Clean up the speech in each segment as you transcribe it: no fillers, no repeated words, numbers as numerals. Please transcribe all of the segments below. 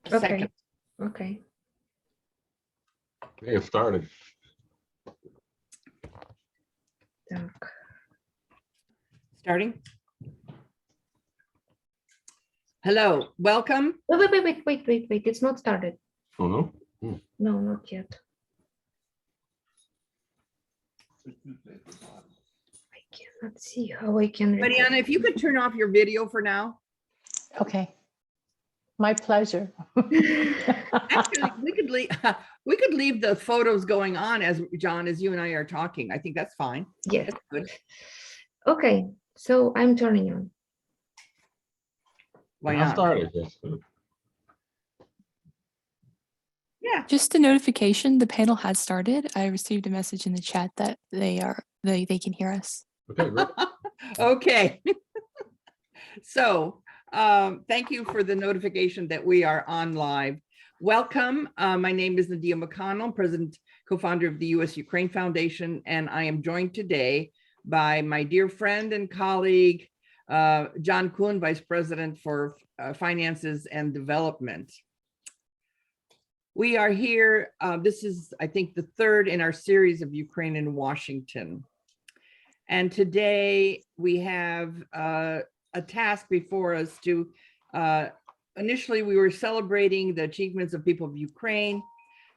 Second. Okay. They have started. Так. Starting. Hello, welcome. Wait. It's not started. Oh, no? No, not yet. I cannot see how I can. Mariana, if you could turn off your video for now. Okay. My pleasure. Actually, we could leave the photos going on as John, as you and I are talking. I think that's fine. Yes. That's good. Okay, so I'm turning on. Why Now not? started, yes. Yeah. Just a notification, the panel has started. I received a message in the chat that they can hear us. Okay, great. Okay. So thank you for the notification that we are on live. Welcome. My name is Nadia McConnell, President, co-founder of the U.S.-Ukraine Foundation, and I am joined today by my dear friend and colleague, John Kuhn, Vice President for Finances and Development. We are here. This is, I think, the third in our series of Ukraine in Washington. And today we have a task before us to, initially we were celebrating the achievements of people of Ukraine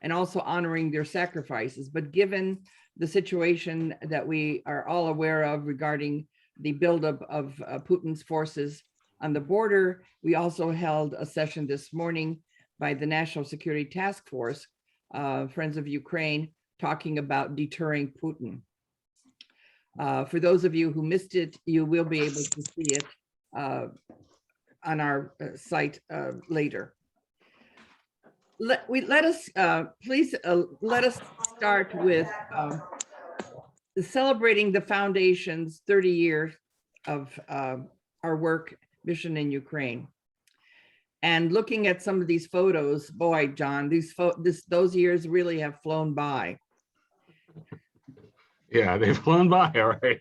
and also honoring their sacrifices. But given the situation that we are all aware of regarding the buildup of Putin's forces on the border, we also held a session this morning by the National Security Task Force, Friends of Ukraine, talking about deterring Putin. For those of you who missed it, you will be able to see it on our site later. Please let us start with celebrating the Foundation's 30 years of our work mission in Ukraine. And looking at some of these photos, boy, John, those years really have flown by. Yeah, they've flown by, all right.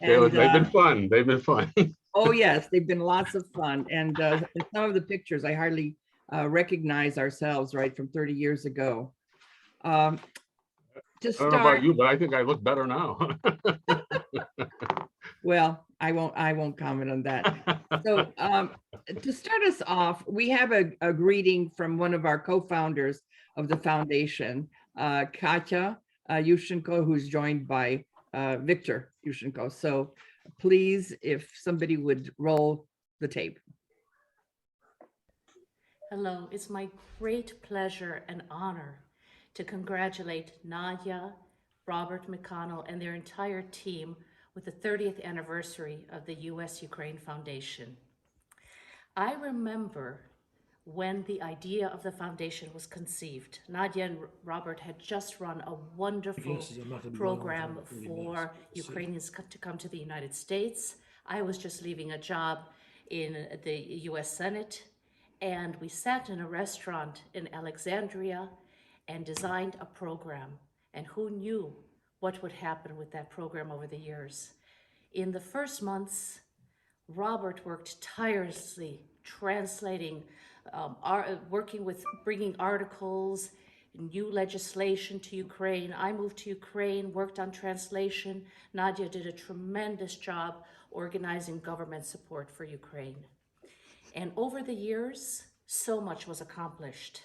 They've been fun. They've been fun. Oh, yes, they've been lots of fun. And in some of the pictures, I hardly recognize ourselves, right, from 30 years ago. To I don't know about you, but I think I look better now. Well, I won't comment on that. So to start us off, we have a greeting from one of our co-founders of the foundation, Katya Yushchenko, who's joined by Victor Yushchenko. So please, if somebody would roll the tape. Hello, it's my great pleasure and honor to congratulate Nadia, Robert McConnell, and their entire team with the 30th anniversary of the U.S.-Ukraine Foundation. I remember when the idea of the foundation was conceived. Nadia and Robert had just run a wonderful program for Ukrainians to come to the United States. I was just leaving a job in the U.S. Senate, and we sat in a restaurant in Alexandria and designed a program. And who knew what would happen with that program over the years? In the first months, Robert worked tirelessly translating, working with bringing articles, new legislation to Ukraine. I moved to Ukraine, worked on translation. Nadia did a tremendous job organizing government support for Ukraine. And over the years, so much was accomplished.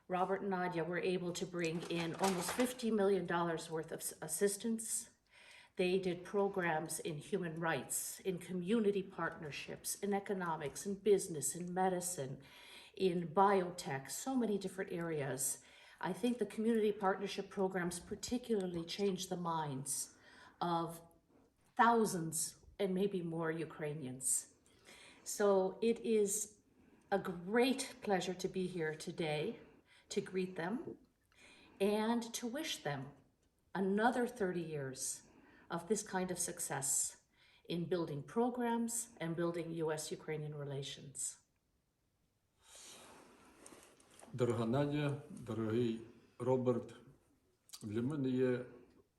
Robert and Nadia were able to bring in almost $50 million worth of assistance. They did programs in human rights, in community partnerships, in economics, in business, in medicine, in biotech, so many different areas. I think the community partnership programs particularly changed the minds of thousands and maybe more Ukrainians. So it is a great pleasure to be here today to greet them and to wish them another 30 years of this kind of success in building programs and building U.S.-Ukrainian relations. Дорога Надя, дорогий Роберт, для мене є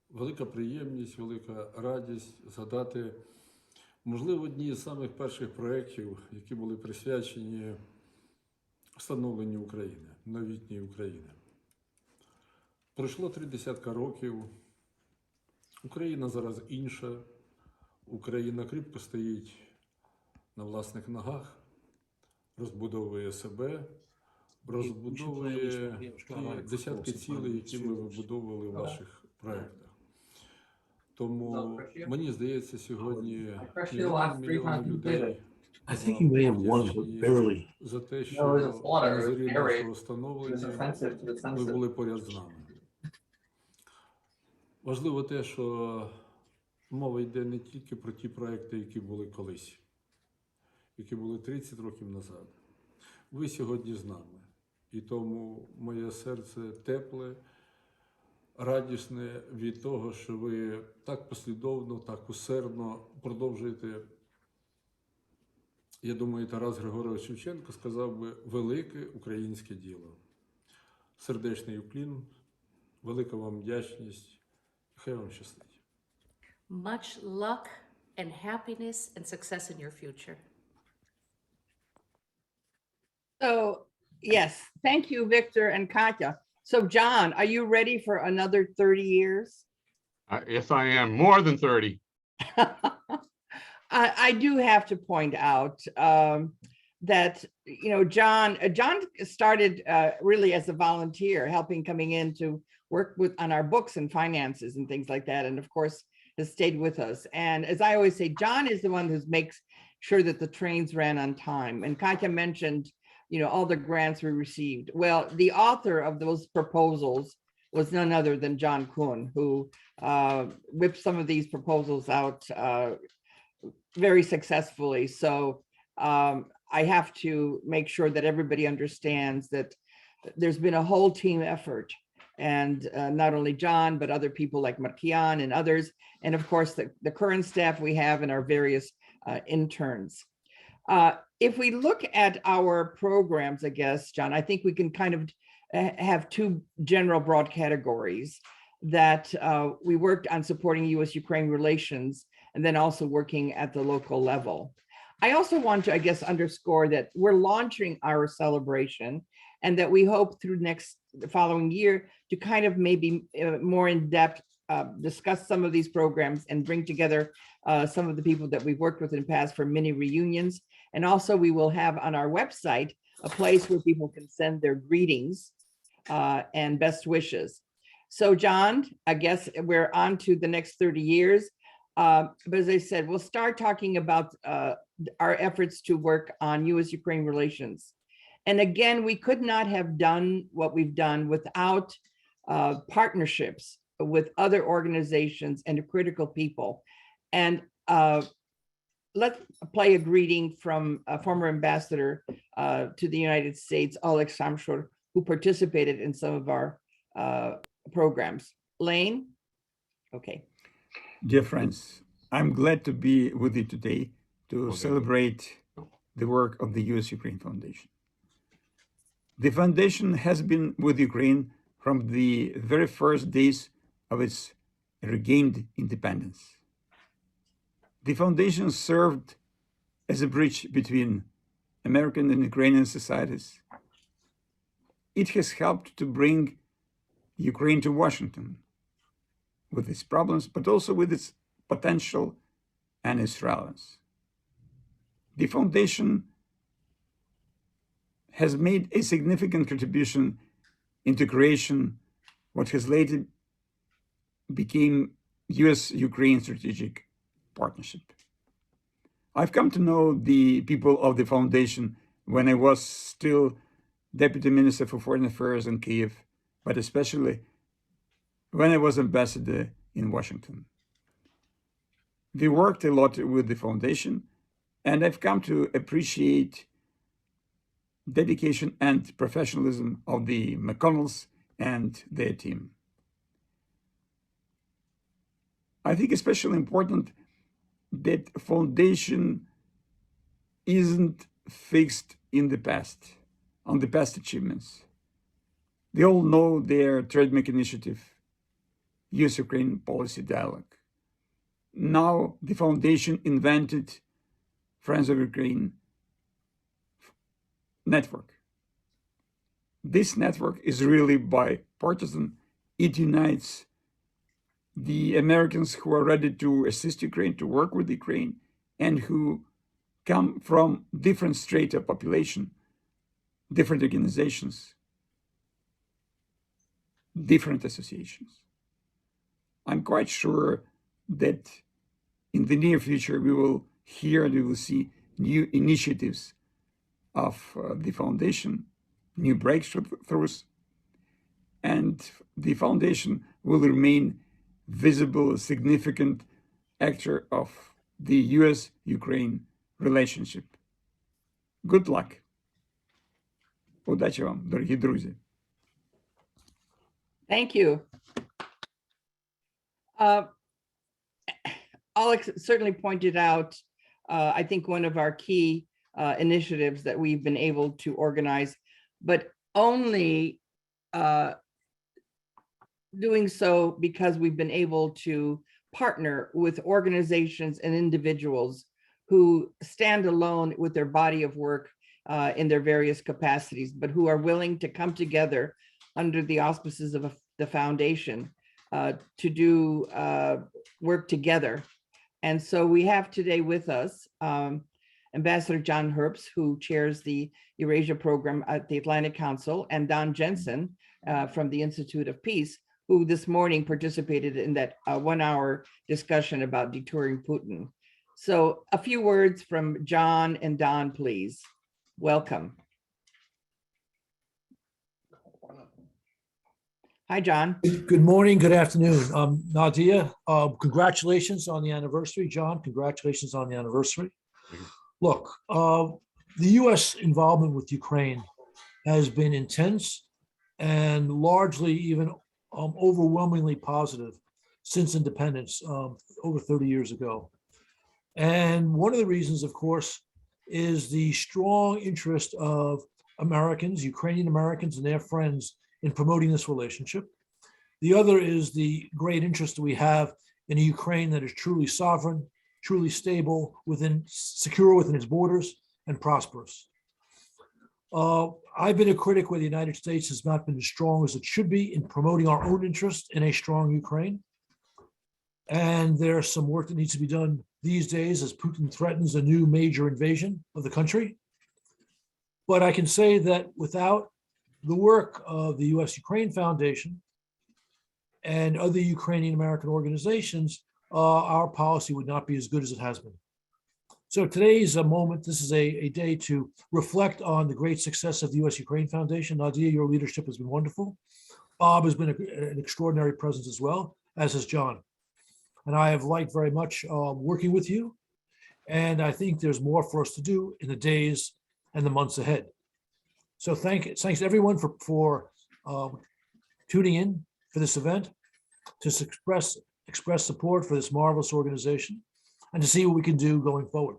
велика приємність, велика радість згадати, можливо, одні з самих перших проєктів, які були присвячені становленні України, новітньої України. Пройшло 30 років. Україна зараз інша. Україна кріпко стоїть на власних ногах, розбудовує себе, розбудовує ті десятки цілей, які ми вибудовували в ваших проєктах. Тому мені здається, сьогодні мільйони людей I think he may have won, but barely. за те, що на зорі нашого становлення ви були поряд з нами. Важливо те, що мова йде не тільки про ті проекти, які були колись, які були 30 років назад. Ви сьогодні з нами. І тому моє серце тепле, радісне від того, що ви так послідовно, так усердно продовжуєте. Я думаю, Тарас Григорович Шевченко сказав би велике українське діло. Сердечний уклін, велика вам вдячність. Хай вам щастить. Much luck and happiness and success in your future. So, yes, thank you, Victor and Katya. So, John, are you ready for another 30 years? Yes, I am. More than 30. I do have to point out that, you know, John started really as a volunteer, coming in to work on our books and finances and things like that. And of course, has stayed with us. And as I always say, John is the one who makes sure that the trains ran on time. And Katya mentioned, you know, all the grants we received. Well, the author of those proposals was none other than John Kuhn, who whipped some of these proposals out very successfully. So I have to make sure that everybody understands that there's been a whole team effort, and not only John, but other people like Markian and others, and of course the current staff we have and our various interns. If we look at our programs, I guess, John, I think we can kind of have two general broad categories that we worked on supporting US-Ukraine relations and then also working at the local level. I also want to, I guess, underscore that we're launching our celebration and that we hope through the following year to kind of maybe more in depth discuss some of these programs and bring together some of the people that we've worked with in the past for mini reunions. And also we will have on our website a place where people can send their greetings and best wishes. So John, I guess we're on to the next 30 years. But as I said, we'll start talking about our efforts to work on US-Ukraine relations. And again, we could not have done what we've done without partnerships with other organizations and critical people. And let's play a greeting from a former ambassador to the United States, Oleg Samshur, who participated in some of our programs. Lane? Okay. Dear friends, I'm glad to be with you today to celebrate the work of the US-Ukraine Foundation. The foundation has been with Ukraine from the very first days of its regained independence. The foundation served as a bridge between American and Ukrainian societies. It has helped to bring Ukraine to Washington with its problems, but also with its potential and its relevance. The foundation has made a significant contribution into creation what has later became US-Ukraine strategic partnership. I've come to know the people of the foundation when I was still Deputy Minister for Foreign Affairs in Kyiv, but especially when I was ambassador in Washington. We worked a lot with the foundation, and I've come to appreciate dedication and professionalism of the McConnells and their team. I think especially important that foundation isn't fixed in the past, on the past achievements. They all know their trademark initiative, US-Ukraine Policy Dialogue. Now the foundation invented Friends of Ukraine network. this network is really bipartisan. It unites the Americans who are ready to assist Ukraine, to work with Ukraine, and who come from different strata of population, different organizations, different associations. I'm quite sure that in the near future, we will hear and we will see new initiatives of the foundation, new breakthroughs, and the foundation will remain visible, significant actor of the US-Ukraine relationship. Good luck. Удачи вам, дорогі друзі. Thank you. Alex certainly pointed out, I think, one of our key initiatives that we've been able to organize, but only doing so because we've been able to partner with organizations and individuals who stand alone with their body of work in their various capacities, but who are willing to come together under the auspices of the foundation to do work together. And so we have today with us Ambassador John Herbst, who chairs the Eurasia program at the Atlantic Council, and Don Jensen from the Institute of Peace, who this morning participated in that 1-hour discussion about deterring Putin. So a few words from John and Don, please. Welcome. Hi, John. Good morning, good afternoon. Nadia, congratulations on the anniversary. John, congratulations on the anniversary. Look, the US involvement with Ukraine has been intense and largely even overwhelmingly positive since independence over 30 years ago. And one of the reasons, of course, is the strong interest of Americans, Ukrainian Americans and their friends in promoting this relationship. The other is the great interest that we have in a Ukraine that is truly sovereign, truly stable, secure within its borders, and prosperous. I've been a critic where the United States has not been as strong as it should be in promoting our own interest in a strong Ukraine. And there's some work that needs to be done these days as Putin threatens a new major invasion of the country. But I can say that without the work of the US-Ukraine Foundation and other Ukrainian American organizations, our policy would not be as good as it has been. So today's a moment, this is a day to reflect on the great success of the US-Ukraine Foundation. Nadia, your leadership has been wonderful. Bob has been an extraordinary presence as well, as has John. And I have liked very much working with you. And I think there's more for us to do in the days and the months ahead. So thanks everyone for tuning in for this event, to express support for this marvelous organization, and to see what we can do going forward.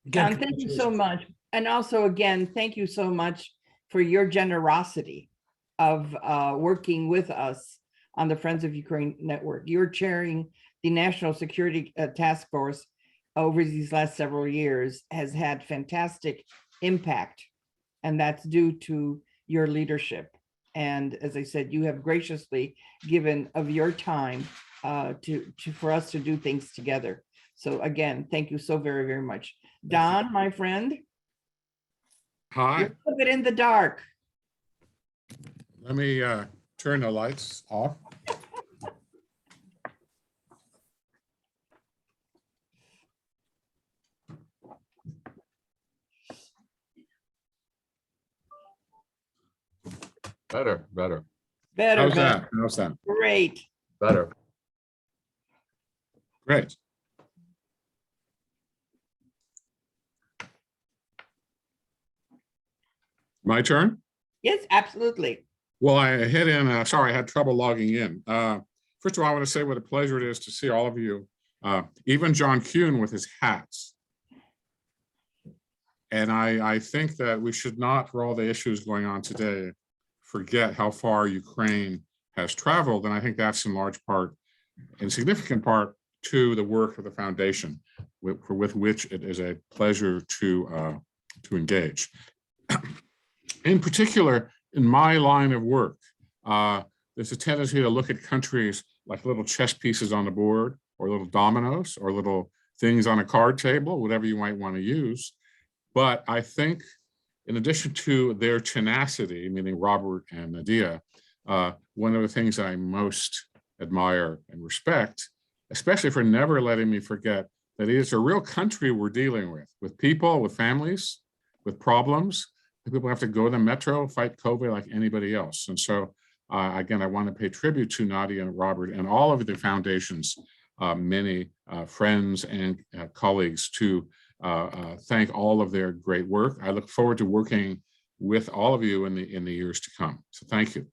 Again, John, thank you so much. And also, again, thank you so much for your generosity of working with us on the Friends of Ukraine Network. You're chairing the National Security Task Force over these last several years has had fantastic impact, and that's due to your leadership. And as I said, you have graciously given of your time for us to do things together. So again, thank you so very, very much. Don, my friend. Hi. You're a bit in the dark. Let me turn the lights off. Better. Better. How's better. that? How's that? Great. Better. Great. My turn? Yes, absolutely. Well, I hit in, sorry, I had trouble logging in. First of all, I want to say what a pleasure it is to see all of you, even John Kuhn with his hats. And I think that we should not, for all the issues going on today, forget how far Ukraine has traveled. And I think that's in large part, in significant part, to the work of the foundation, with which it is a pleasure to engage. In particular, in my line of work, there's a tendency to look at countries like little chess pieces on the board, or little dominoes, or little things on a card table, whatever you might want to use. But I think in addition to their tenacity, meaning Robert and Nadia, one of the things I most admire and respect, especially for never letting me forget that it's a real country we're dealing with people, with families, with problems. People have to go to the metro, fight COVID like anybody else. And so, again, I want to pay tribute to Nadia and Robert and all of the foundation's many friends and colleagues to thank all of their great work. I look forward to working with all of you in the years to come. So thank you.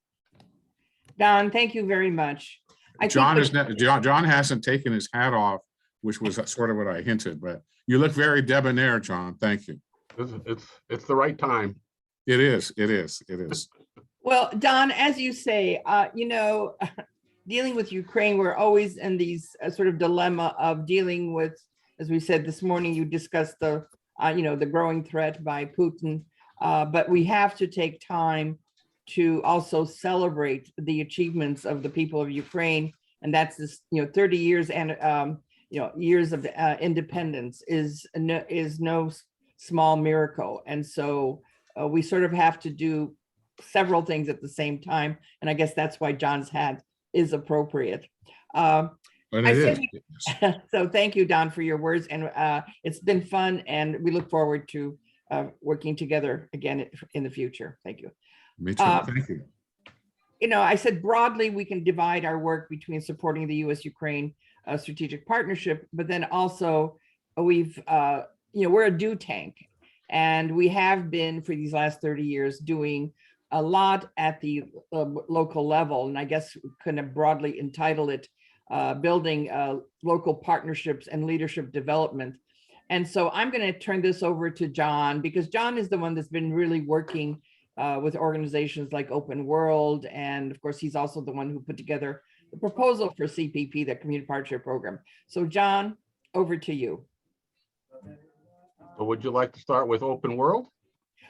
Don, thank you very much. John hasn't taken his hat off, which was sort of what I hinted, but you look very debonair, John. Thank you. It's the right time. It is. Well, Don, as you say, dealing with Ukraine, we're always in these sort of dilemma of dealing with, as we said this morning, you discussed the growing threat by Putin, but we have to take time to also celebrate the achievements of the people of Ukraine, and that's this, 30 years and years of independence is no small miracle, and so we sort of have to do several things at the same time, and I guess that's why John's hat is appropriate. So thank you, Don, for your words, and it's been fun, and we look forward to working together again in the future. Thank you. Me too. Thank you. I said broadly we can divide our work between supporting the U.S.-Ukraine strategic partnership, but then also we're a do tank, and we have been for these last 30 years doing a lot at the local level, and I guess we kind of broadly entitle it building local partnerships and leadership development. And so I'm going to turn this over to John, because John is the one that's been really working with organizations like Open World, and of course he's also the one who put together the proposal for CPP, the Community Partnership Program. So John, over to you. So would you like to start with Open World?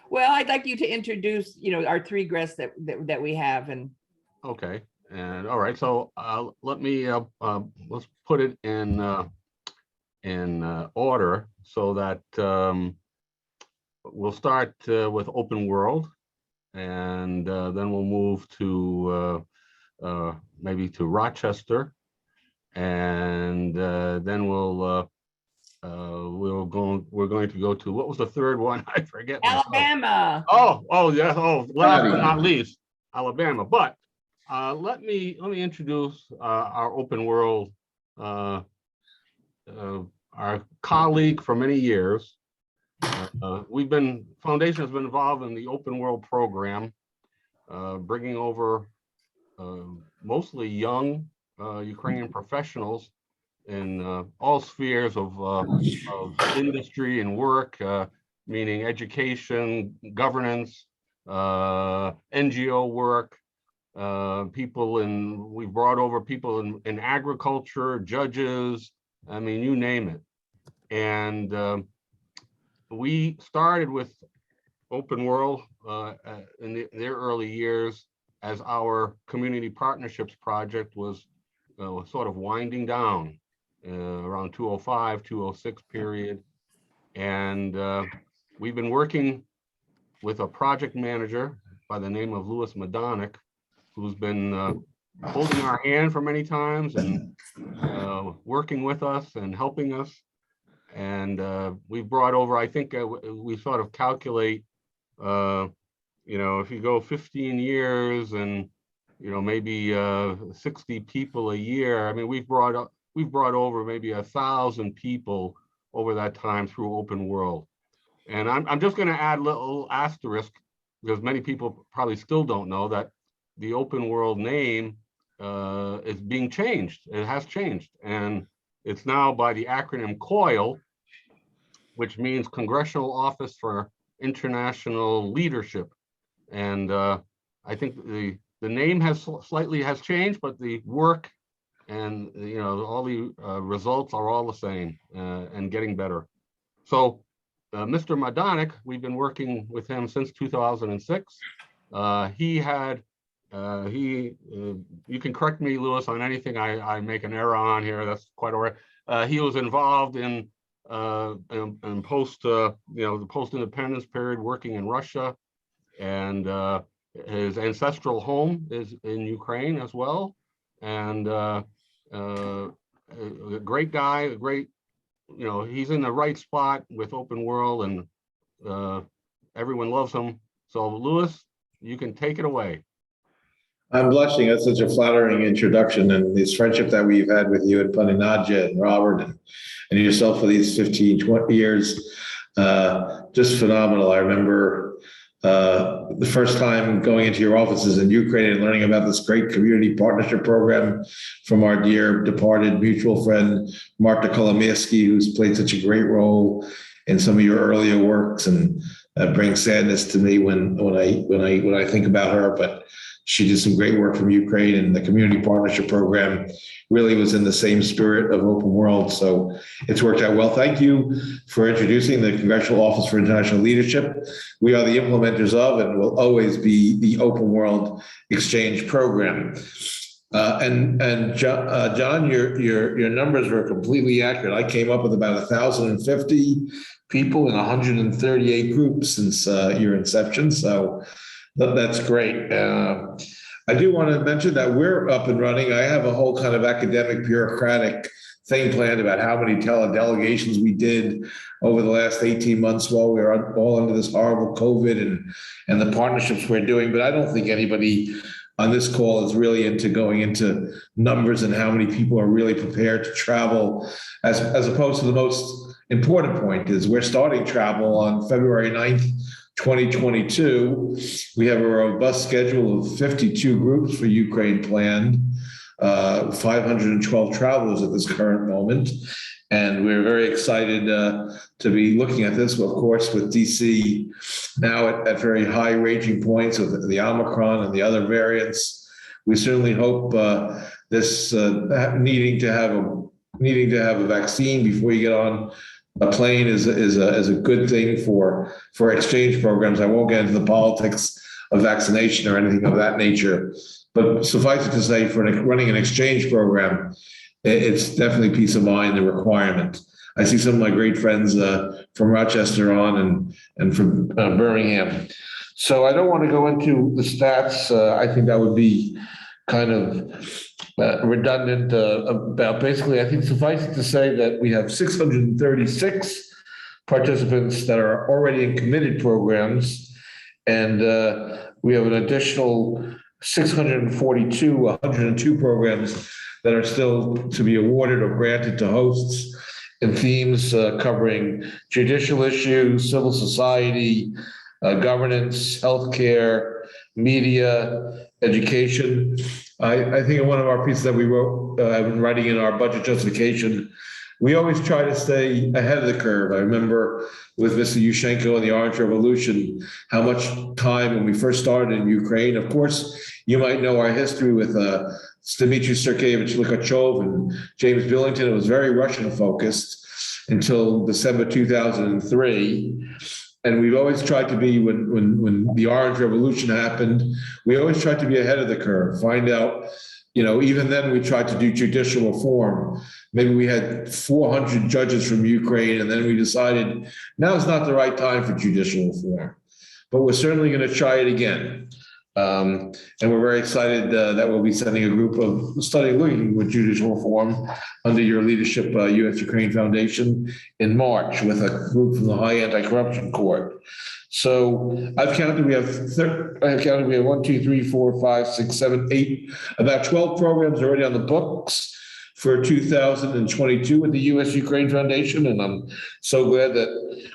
Well, I'd like you to introduce, our three guests that we have. And okay, and all right. So let me let's put it in order so that we'll start with Open World, and then we'll move to maybe to Rochester, and then we're going to go to, what was the third one? I forget. Alabama. Oh yes. Oh, last but not least, Alabama. But let me introduce our Open World, our colleague for many years. Foundation has been involved in the Open World program, bringing over mostly young Ukrainian professionals in all spheres of industry and work, meaning education, governance, NGO work, we've brought over people in agriculture, judges, I mean, you name it. And we started with Open World in their early years as our community partnerships project was sort of winding down around 2005, 2006 period. And we've been working with a project manager by the name of Louis Madonic, who's been holding our hand for many times and working with us and helping us. And we've brought over, I think we sort of calculate, if you go 15 years and, maybe 60 people a year, I mean, we've brought over maybe 1,000 people over that time through Open World. And I'm just going to add a little asterisk, because many people probably still don't know that the Open World name is being changed. It has changed, and it's now by the acronym COIL, which means Congressional Office for International Leadership. And I think the name has slightly changed, but the work and all the results are all the same and getting better. So Mr. Madonic, we've been working with him since 2006, He had, you can correct me, Louis, on anything I make an error on here. That's quite all right. He was involved in post, the post-independence period, working in Russia, and his ancestral home is in Ukraine as well. And a great guy, a great, he's in the right spot with Open World, and everyone loves him. So, Louis, you can take it away. I'm blushing. That's such a flattering introduction, and this friendship that we've had with you and Funny Nadja and Robert and yourself for these 15, 20 years, just phenomenal. I remember the first time going into your offices in Ukraine and learning about this great community partnership program from our dear departed mutual friend, Marta Kolomirsky, who's played such a great role in some of your earlier works, and brings sadness to me when I think about her. But she did some great work from Ukraine, and the community partnership program really was in the same spirit of Open World. So it's worked out well. Thank you for introducing the Congressional Office for International Leadership. We are the implementers of and will always be the Open World Exchange Program. And John, your numbers were completely accurate. I came up with about 1,050 people in 138 groups since your inception. So that's great. I do want to mention that we're up and running. I have a whole kind of academic bureaucratic thing planned about how many teledelegations we did over the last 18 months while we were all under this horrible COVID and the partnerships we're doing. But I don't think anybody on this call is really into going into numbers and how many people are really prepared to travel, as opposed to the most important point is we're starting travel on February 9th, 2022. We have a robust schedule of 52 groups for Ukraine planned, 512 travelers at this current moment. And we're very excited to be looking at this, of course, with DC now at very high raging points of the Omicron and the other variants. We certainly hope this needing to have a vaccine before you get on a plane is a good thing for exchange programs. I won't get into the politics of vaccination or anything of that nature, but suffice it to say, for running an exchange program, it's definitely peace of mind, the requirement. I see some of my great friends from Rochester on and from Birmingham. So I don't want to go into the stats. I think that would be kind of redundant about basically, I think suffice it to say that we have 636 participants that are already in committed programs, and we have an additional 102 programs that are still to be awarded or granted to hosts in themes covering judicial issues, civil society, governance, healthcare, media, education. I think in one of our pieces that we wrote, I've been writing in our budget justification, we always try to stay ahead of the curve. I remember with Mr. Yushchenko and the Orange Revolution, how much time when we first started in Ukraine. Of course, you might know our history with Dmitry Sergeyevich Likhachov and James Billington. It was very Russian focused until December 2003. And we've always tried to be, when the Orange Revolution happened, we always tried to be ahead of the curve, find out, even then we tried to do judicial reform. Maybe we had 400 judges from Ukraine, and then we decided now's not the right time for judicial reform, but we're certainly going to try it again. And we're very excited that we'll be sending a group of looking with judicial reform under your leadership, U.S. Ukraine Foundation, in March with a group from the High Anti-Corruption Court. So I've counted, we have 1, 2, 3, 4, 5, 6, 7, 8, about 12 programs already on the books for 2022 with the U.S. Ukraine Foundation. And I'm so glad that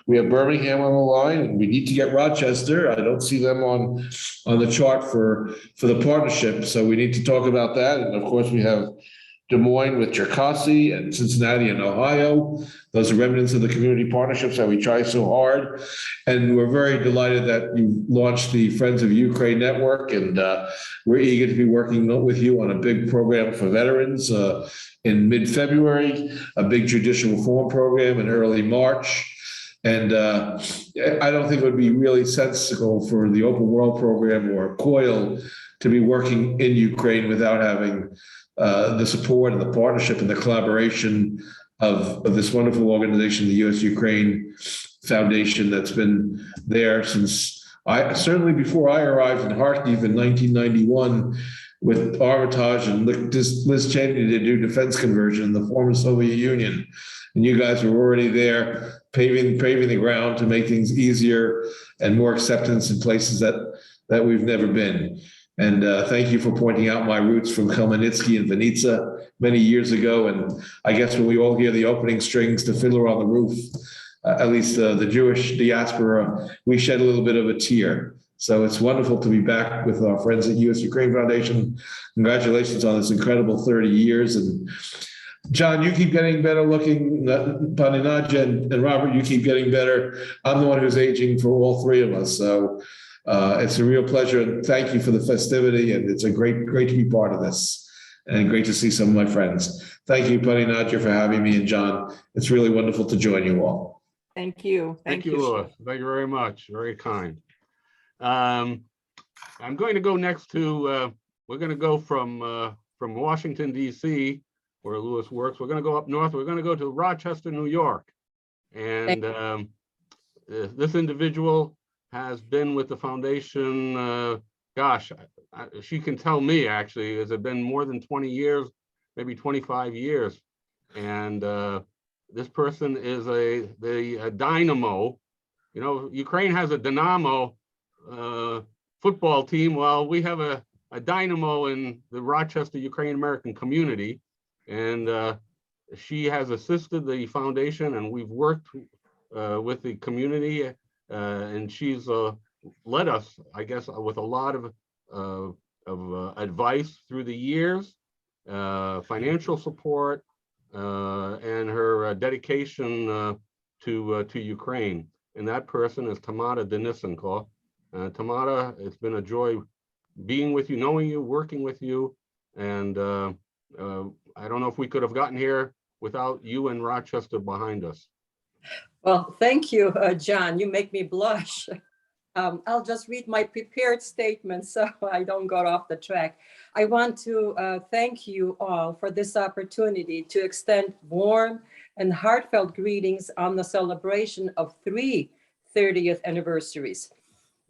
we have Birmingham on the line, and we need to get Rochester. I don't see them on the chart for the partnership. So we need to talk about that. And of course, we have Des Moines with Cherkasy and Cincinnati and Ohio. Those are remnants of the community partnerships that we try so hard. And we're very delighted that you launched the Friends of Ukraine Network. And we're eager to be working with you on a big program for veterans in mid-February, a big judicial reform program in early March. And I don't think it would be really sensible for the Open World Program or COIL to be working in Ukraine without having the support and the partnership and the collaboration of this wonderful organization, the U.S.-Ukraine Foundation, that's been there since certainly before I arrived in Kharkiv in 1991 with Armitage and Liz Cheney to do defense conversion in the former Soviet Union. And you guys were already there paving the ground to make things easier and more acceptance in places that we've never been. And thank you for pointing out my roots from Khmelnytsky and Vinnytsia many years ago. And I guess when we all hear the opening strings to Fiddler on the Roof, at least the Jewish diaspora, we shed a little bit of a tear. So it's wonderful to be back with our friends at US-Ukraine Foundation. Congratulations on this incredible 30 years. And John, you keep getting better looking. Pani Nadia and Robert, you keep getting better. I'm the one who's aging for all three of us. So it's a real pleasure. And thank you for the festivity. And it's a great to be part of this. And great to see some of my friends. Thank you, Pani Nadia, for having me. And John, it's really wonderful to join you all. Thank you. Thank you, Louis. Thank you very much. Very kind. I'm going to go next to, we're going to go from Washington, D.C., where Louis works. We're going to go up north. We're going to go to Rochester, New York. And this individual has been with the foundation, gosh, she can tell me actually, has it been more than 20 years, maybe 25 years. And this person is the dynamo. You know, Ukraine has a dynamo football team. Well, we have a dynamo in the Rochester Ukrainian American community. And she has assisted the foundation, and we've worked with the community, and she's led us, I guess, with a lot of advice through the years, financial support, and her dedication to Ukraine. And that person is Tamara Denisenko. Tamara, it's been a joy being with you, knowing you, working with you, and I don't know if we could have gotten here without you and Rochester behind us. Well, thank you, John. You make me blush. I'll just read my prepared statement so I don't go off the track. I want to thank you all for this opportunity to extend warm and heartfelt greetings on the celebration of 3 30th anniversaries.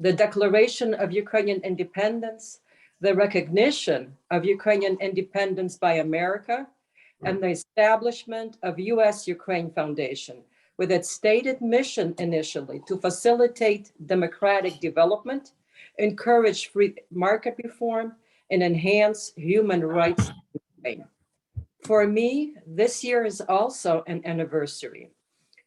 The Declaration of Ukrainian Independence, the recognition of Ukrainian independence by America, and the establishment of US-Ukraine Foundation, with its stated mission initially to facilitate democratic development, encourage free market reform, and enhance human rights in Ukraine. For me, this year is also an anniversary.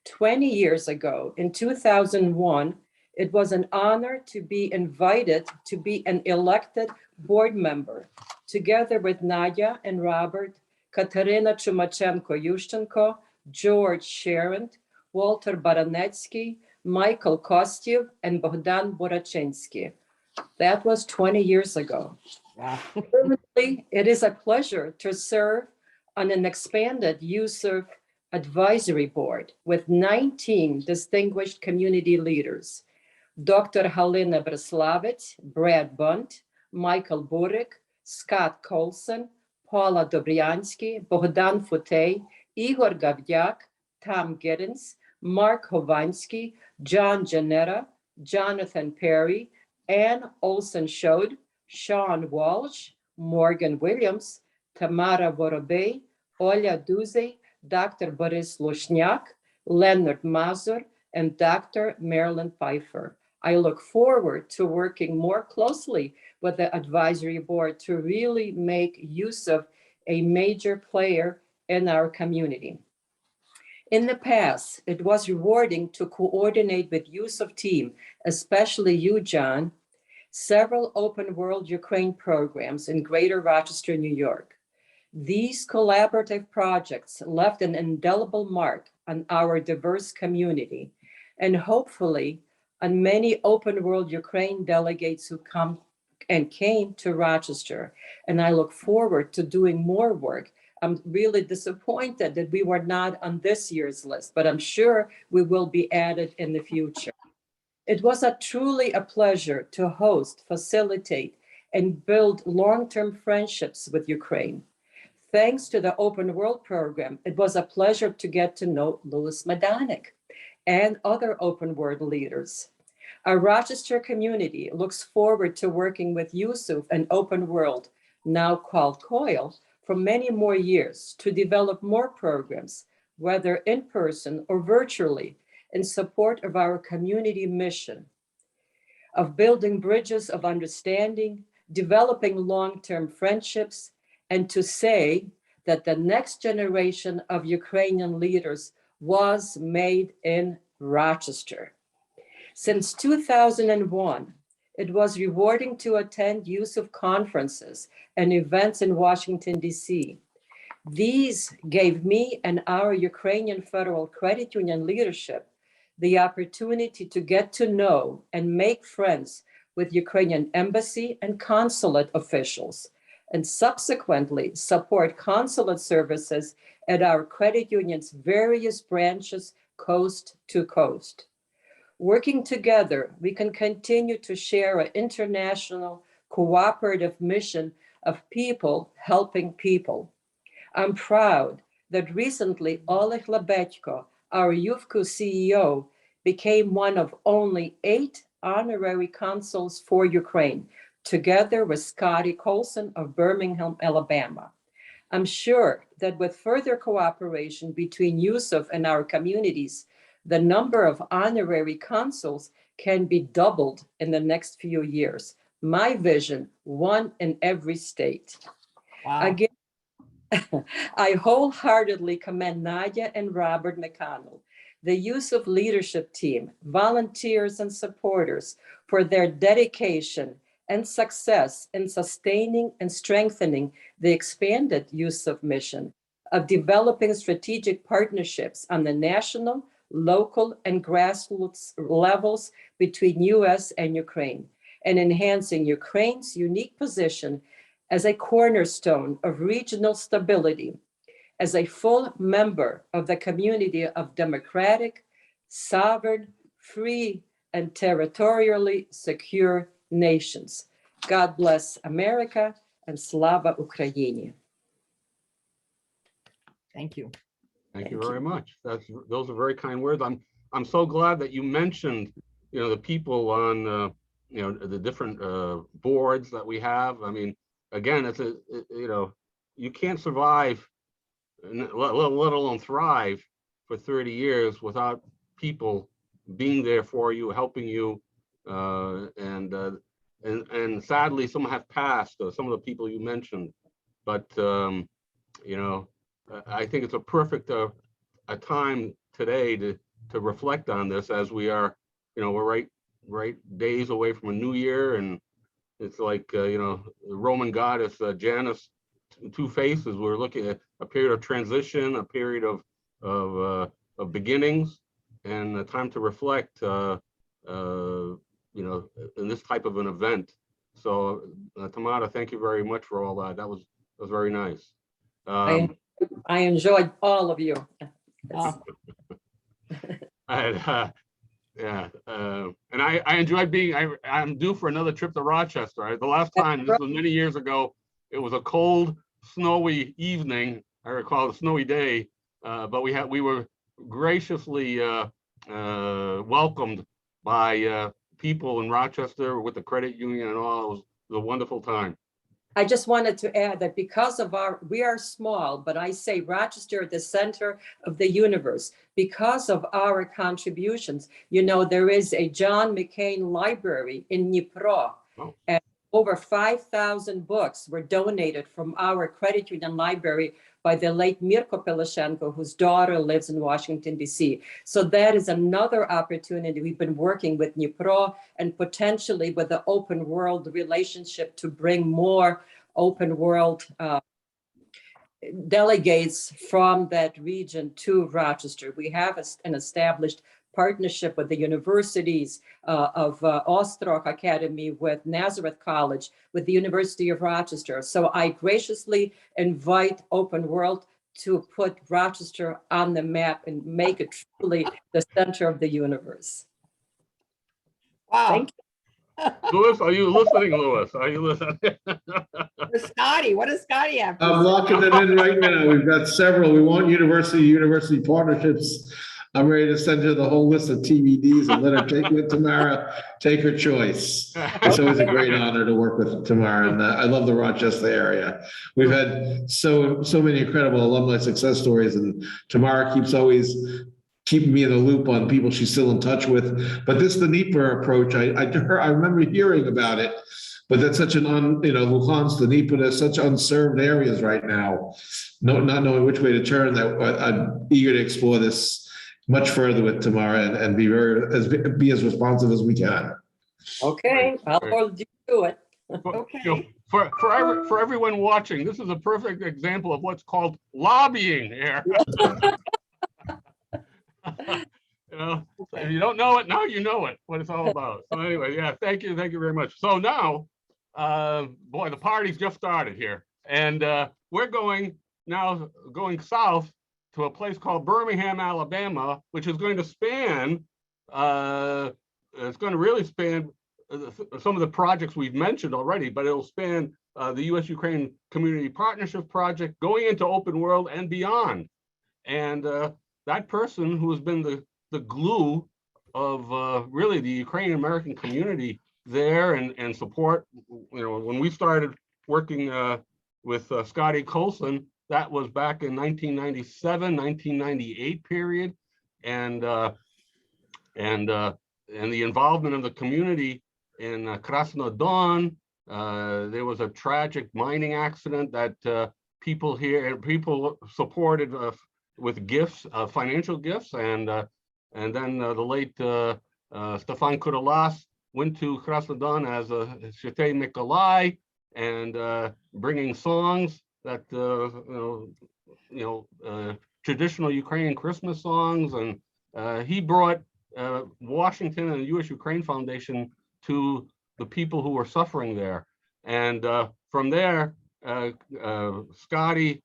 20 years ago, in 2001, it was an honor to be invited to be an elected board member, together with Nadia and Robert, Katerina Chumachenko-Yushchenko, George Sherent, Walter Baranetsky, Michael Kostyev, and Bogdan Borachensky. That was 20 years ago. Wow. Currently, it is a pleasure to serve on an expanded USIRF advisory board with 19 distinguished community leaders: Dr. Halina Breslavets, Brad Bunt, Michael Burik, Scott Colson, Paula Dobryansky, Bogdan Futey, Igor Gavdyak, Tom Giddens, Mark Hovansky, John Janetta, Jonathan Perry, Ann Olsen-Schode, Sean Walsh, Morgan Williams, Tamara Vorobey, Olya Duze, Dr. Boris Lushniak, Leonard Mazur, and Dr. Marilyn Pfeiffer. I look forward to working more closely with the advisory board to really make use of a major player in our community. In the past, it was rewarding to coordinate with use of team, especially you, John, several open world Ukraine programs in Greater Rochester, New York. These collaborative projects left an indelible mark on our diverse community, and hopefully on many open world Ukraine delegates who came to Rochester. And I look forward to doing more work I'm really disappointed that we were not on this year's list, but I'm sure we will be added in the future. It was truly a pleasure to host, facilitate, and build long-term friendships with Ukraine. Thanks to the Open World program, it was a pleasure to get to know Louis Madanik and other Open World leaders. Our Rochester community looks forward to working with Yusuf and Open World, now called COIL, for many more years to develop more programs, whether in person or virtually, in support of our community mission of building bridges of understanding, developing long-term friendships, and to say that the next generation of Ukrainian leaders was made in Rochester. Since 2001, it was rewarding to attend Yusuf conferences and events in Washington, D.C. These gave me and our Ukrainian Federal Credit Union leadership the opportunity to get to know and make friends with Ukrainian embassy and consulate officials, and subsequently support consulate services at our credit union's various branches coast to coast. Working together, we can continue to share an international cooperative mission of people helping people. I'm proud that recently Oleg Lebedko, our UFCO CEO, became one of only 8 honorary consuls for Ukraine, together with Scotty Colson of Birmingham, Alabama. I'm sure that with further cooperation between Yusuf and our communities, the number of honorary consuls can be doubled in the next few years. My vision, 1 in every state. Wow. Again, I wholeheartedly commend Nadia and Robert McConnell, the Yusuf leadership team, volunteers and supporters for their dedication and success in sustaining and strengthening the expanded Yusuf mission of developing strategic partnerships on the national, local, and grassroots levels between US and Ukraine, and enhancing Ukraine's unique position as a cornerstone of regional stability, as a full member of the community of democratic, sovereign, free, and territorially secure nations. God bless America and Slava Ukraini. Thank you. Thank you very much. Those are very kind words. I'm so glad that you mentioned, the people on, the different boards that we have. I mean, again, you can't survive, let alone thrive for 30 years without people being there for you, helping you, and sadly, some have passed. Some of the people you mentioned, but I think it's a perfect a time today to reflect on this, as we are, we're right days away from a new year, and it's like the Roman goddess Janus, 2 faces. We're looking at a period of transition, a period of beginnings, and a time to reflect. In this type of an event. So, Tamara, thank you very much for all that. That was very nice. I enjoyed all of you. And I enjoyed being. I'm due for another trip to Rochester. The last time, this was many years ago. It was a cold, snowy evening. I recall a snowy day, but we were graciously welcomed by people in Rochester with the credit union and all. It was a wonderful time. I just wanted to add that because of we are small, but I say Rochester at the center of the universe. Because of our contributions, there is a John McCain library in Dnipro, and over 5,000 books were donated from our credit union library by the late Mirko Peleshenko, whose daughter lives in Washington, D.C. So that is another opportunity. We've been working with Dnipro and potentially with the Open World relationship to bring more Open World delegates from that region to Rochester. We have an established partnership with the universities of Ostrog Academy, with Nazareth College, with the University of Rochester. So I graciously invite Open World to put Rochester on the map and make it truly the center of the universe. Wow. Thank you. Louis, are you listening, Louis? Are you listening? Scotty, what does Scotty have to I'm say? locking them in right now. We've got several. We want university partnerships. I'm ready to send her the whole list of TBDs and let her let Tamara take her choice. It's always a great honor to work with Tamara, and I love the Rochester area. We've had so many incredible alumni success stories, and Tamara keeps always keeping me in the loop on people she's still in touch with. But this, the NEPA approach, I remember hearing about it, but that's such an Luhansk, the NEPA, there's such unserved areas right now, not knowing which way to turn, that I'm eager to explore this much further with Tamara and be as responsive as we can. Okay, I'll hold you to it. Okay. For everyone watching, this is a perfect example of what's called lobbying here. If you don't know it, now you know it, what it's all about. So anyway, yeah, thank you very much. So now, boy, the party's just started here, and we're going south to a place called Birmingham, Alabama, which is going to span, it's going to really span some of the projects we've mentioned already, but it'll span the U.S.-Ukraine Community Partnership Project, going into Open World and beyond. And that person who has been the glue of really the Ukrainian American community there and support, when we started working with Scotty Colson, that was back in 1997, 1998 period, and the involvement of the community in Krasnodon. There was a tragic mining accident that people supported with gifts, financial gifts, and then the late Stefan Kudalas went to Krasnodon as a Shetei Mikolai and bringing songs that traditional Ukrainian Christmas songs, and he brought Washington and the U.S.-Ukraine Foundation to the people who were suffering there, and from there, Scotty,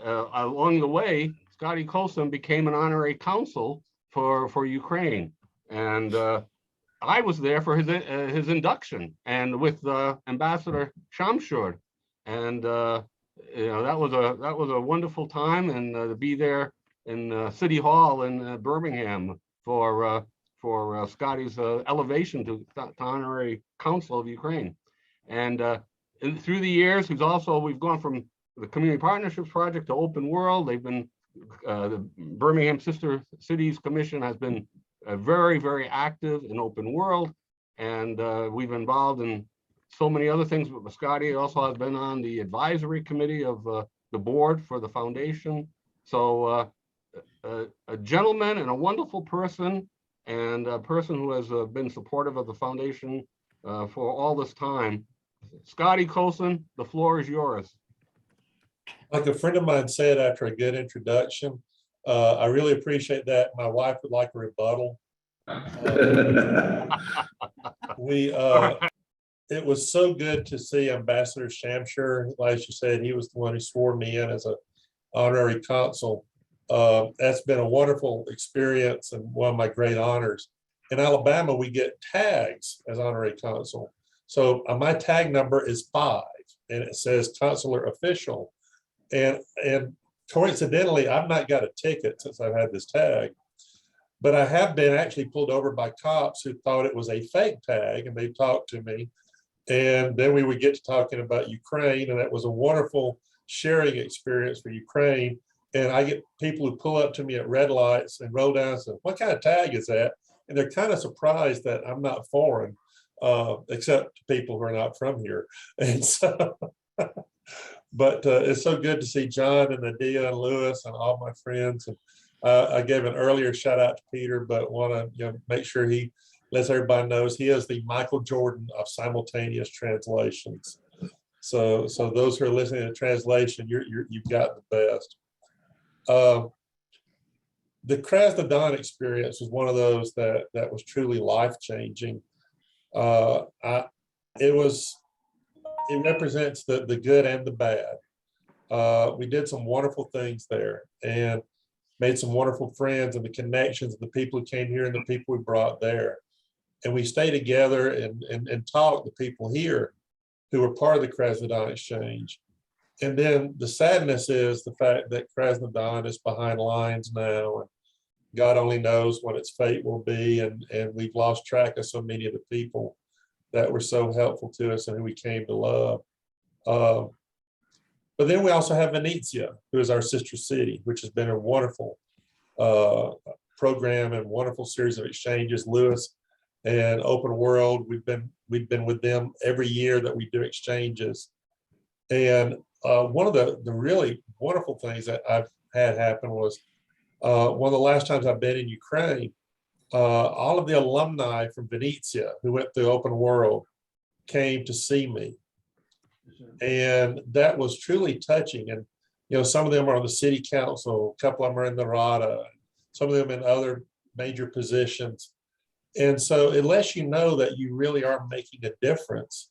along the way, Scotty Colson became an honorary consul for Ukraine, and I was there for his induction, and with Ambassador Shamshur, and that was a wonderful time, and to be there in City Hall in Birmingham for Scotty's elevation to honorary consul of Ukraine, and through the years, we've gone from the Community Partnerships Project to Open World. They've been the Birmingham Sister Cities Commission has been very, very active in Open World, and we've been involved in so many other things. But Scotty also has been on the advisory committee of the board for the foundation. So a gentleman and a wonderful person, and a person who has been supportive of the foundation for all this time. Scotty Colson, the floor is yours. Like a friend of mine said after a good introduction, I really appreciate that. My wife would like a rebuttal. It was so good to see Ambassador Shamshur. Like you said, he was the one who swore me in as an honorary consul. That's been a wonderful experience and one of my great honors. In Alabama, we get tags as honorary consul. So my tag number is 5, and it says consular official. And coincidentally, I've not got a ticket since I've had this tag, but I have been actually pulled over by cops who thought it was a fake tag, and they talked to me. And then we would get to talking about Ukraine, and that was a wonderful sharing experience for Ukraine. And I get people who pull up to me at red lights and roll down and say, "What kind of tag is that?" And they're kind of surprised that I'm not foreign, except to people who are not from here. And so, but it's so good to see John and Nadia and Louis and all my friends. And I gave an earlier shout out to Peter, but want to make sure he lets everybody knows he is the Michael Jordan of simultaneous translations. So those who are listening to translation, you've got the best. the Krasnodar experience was one of those that was truly life-changing. It represents the good and the bad. We did some wonderful things there and made some wonderful friends, and the connections of the people who came here and the people we brought there. And we stayed together and taught the people here who were part of the Krasnodar exchange. And then the sadness is the fact that Krasnodar is behind lines now, and God only knows what its fate will be. And we've lost track of so many of the people that were so helpful to us and who we came to love. But then we also have Venezia, who is our sister city, which has been a wonderful program and wonderful series of exchanges. Lewis and Open World, we've been with them every year that we do exchanges. And one of the really wonderful things that I've had happen was one of the last times I've been in Ukraine, all of the alumni from Venezia who went through Open World came to see me. And that was truly touching. And, you know, some of them are on the city council, a couple of them are in the Rada, some of them in other major positions. And so it lets you know that you really are making a difference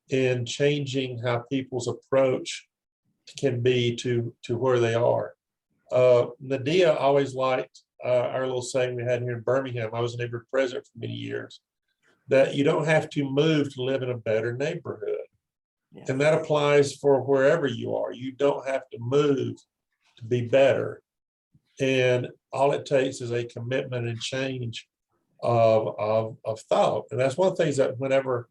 in changing how people's approach can be to where they are. Nadia always liked our little saying we had here in Birmingham. I was a neighborhood president for many years, that you don't have to move to live in a better neighborhood. Yes. And that applies for wherever you are. You don't have to move to be better. And all it takes is a commitment and change of thought. And that's one of the things that whenever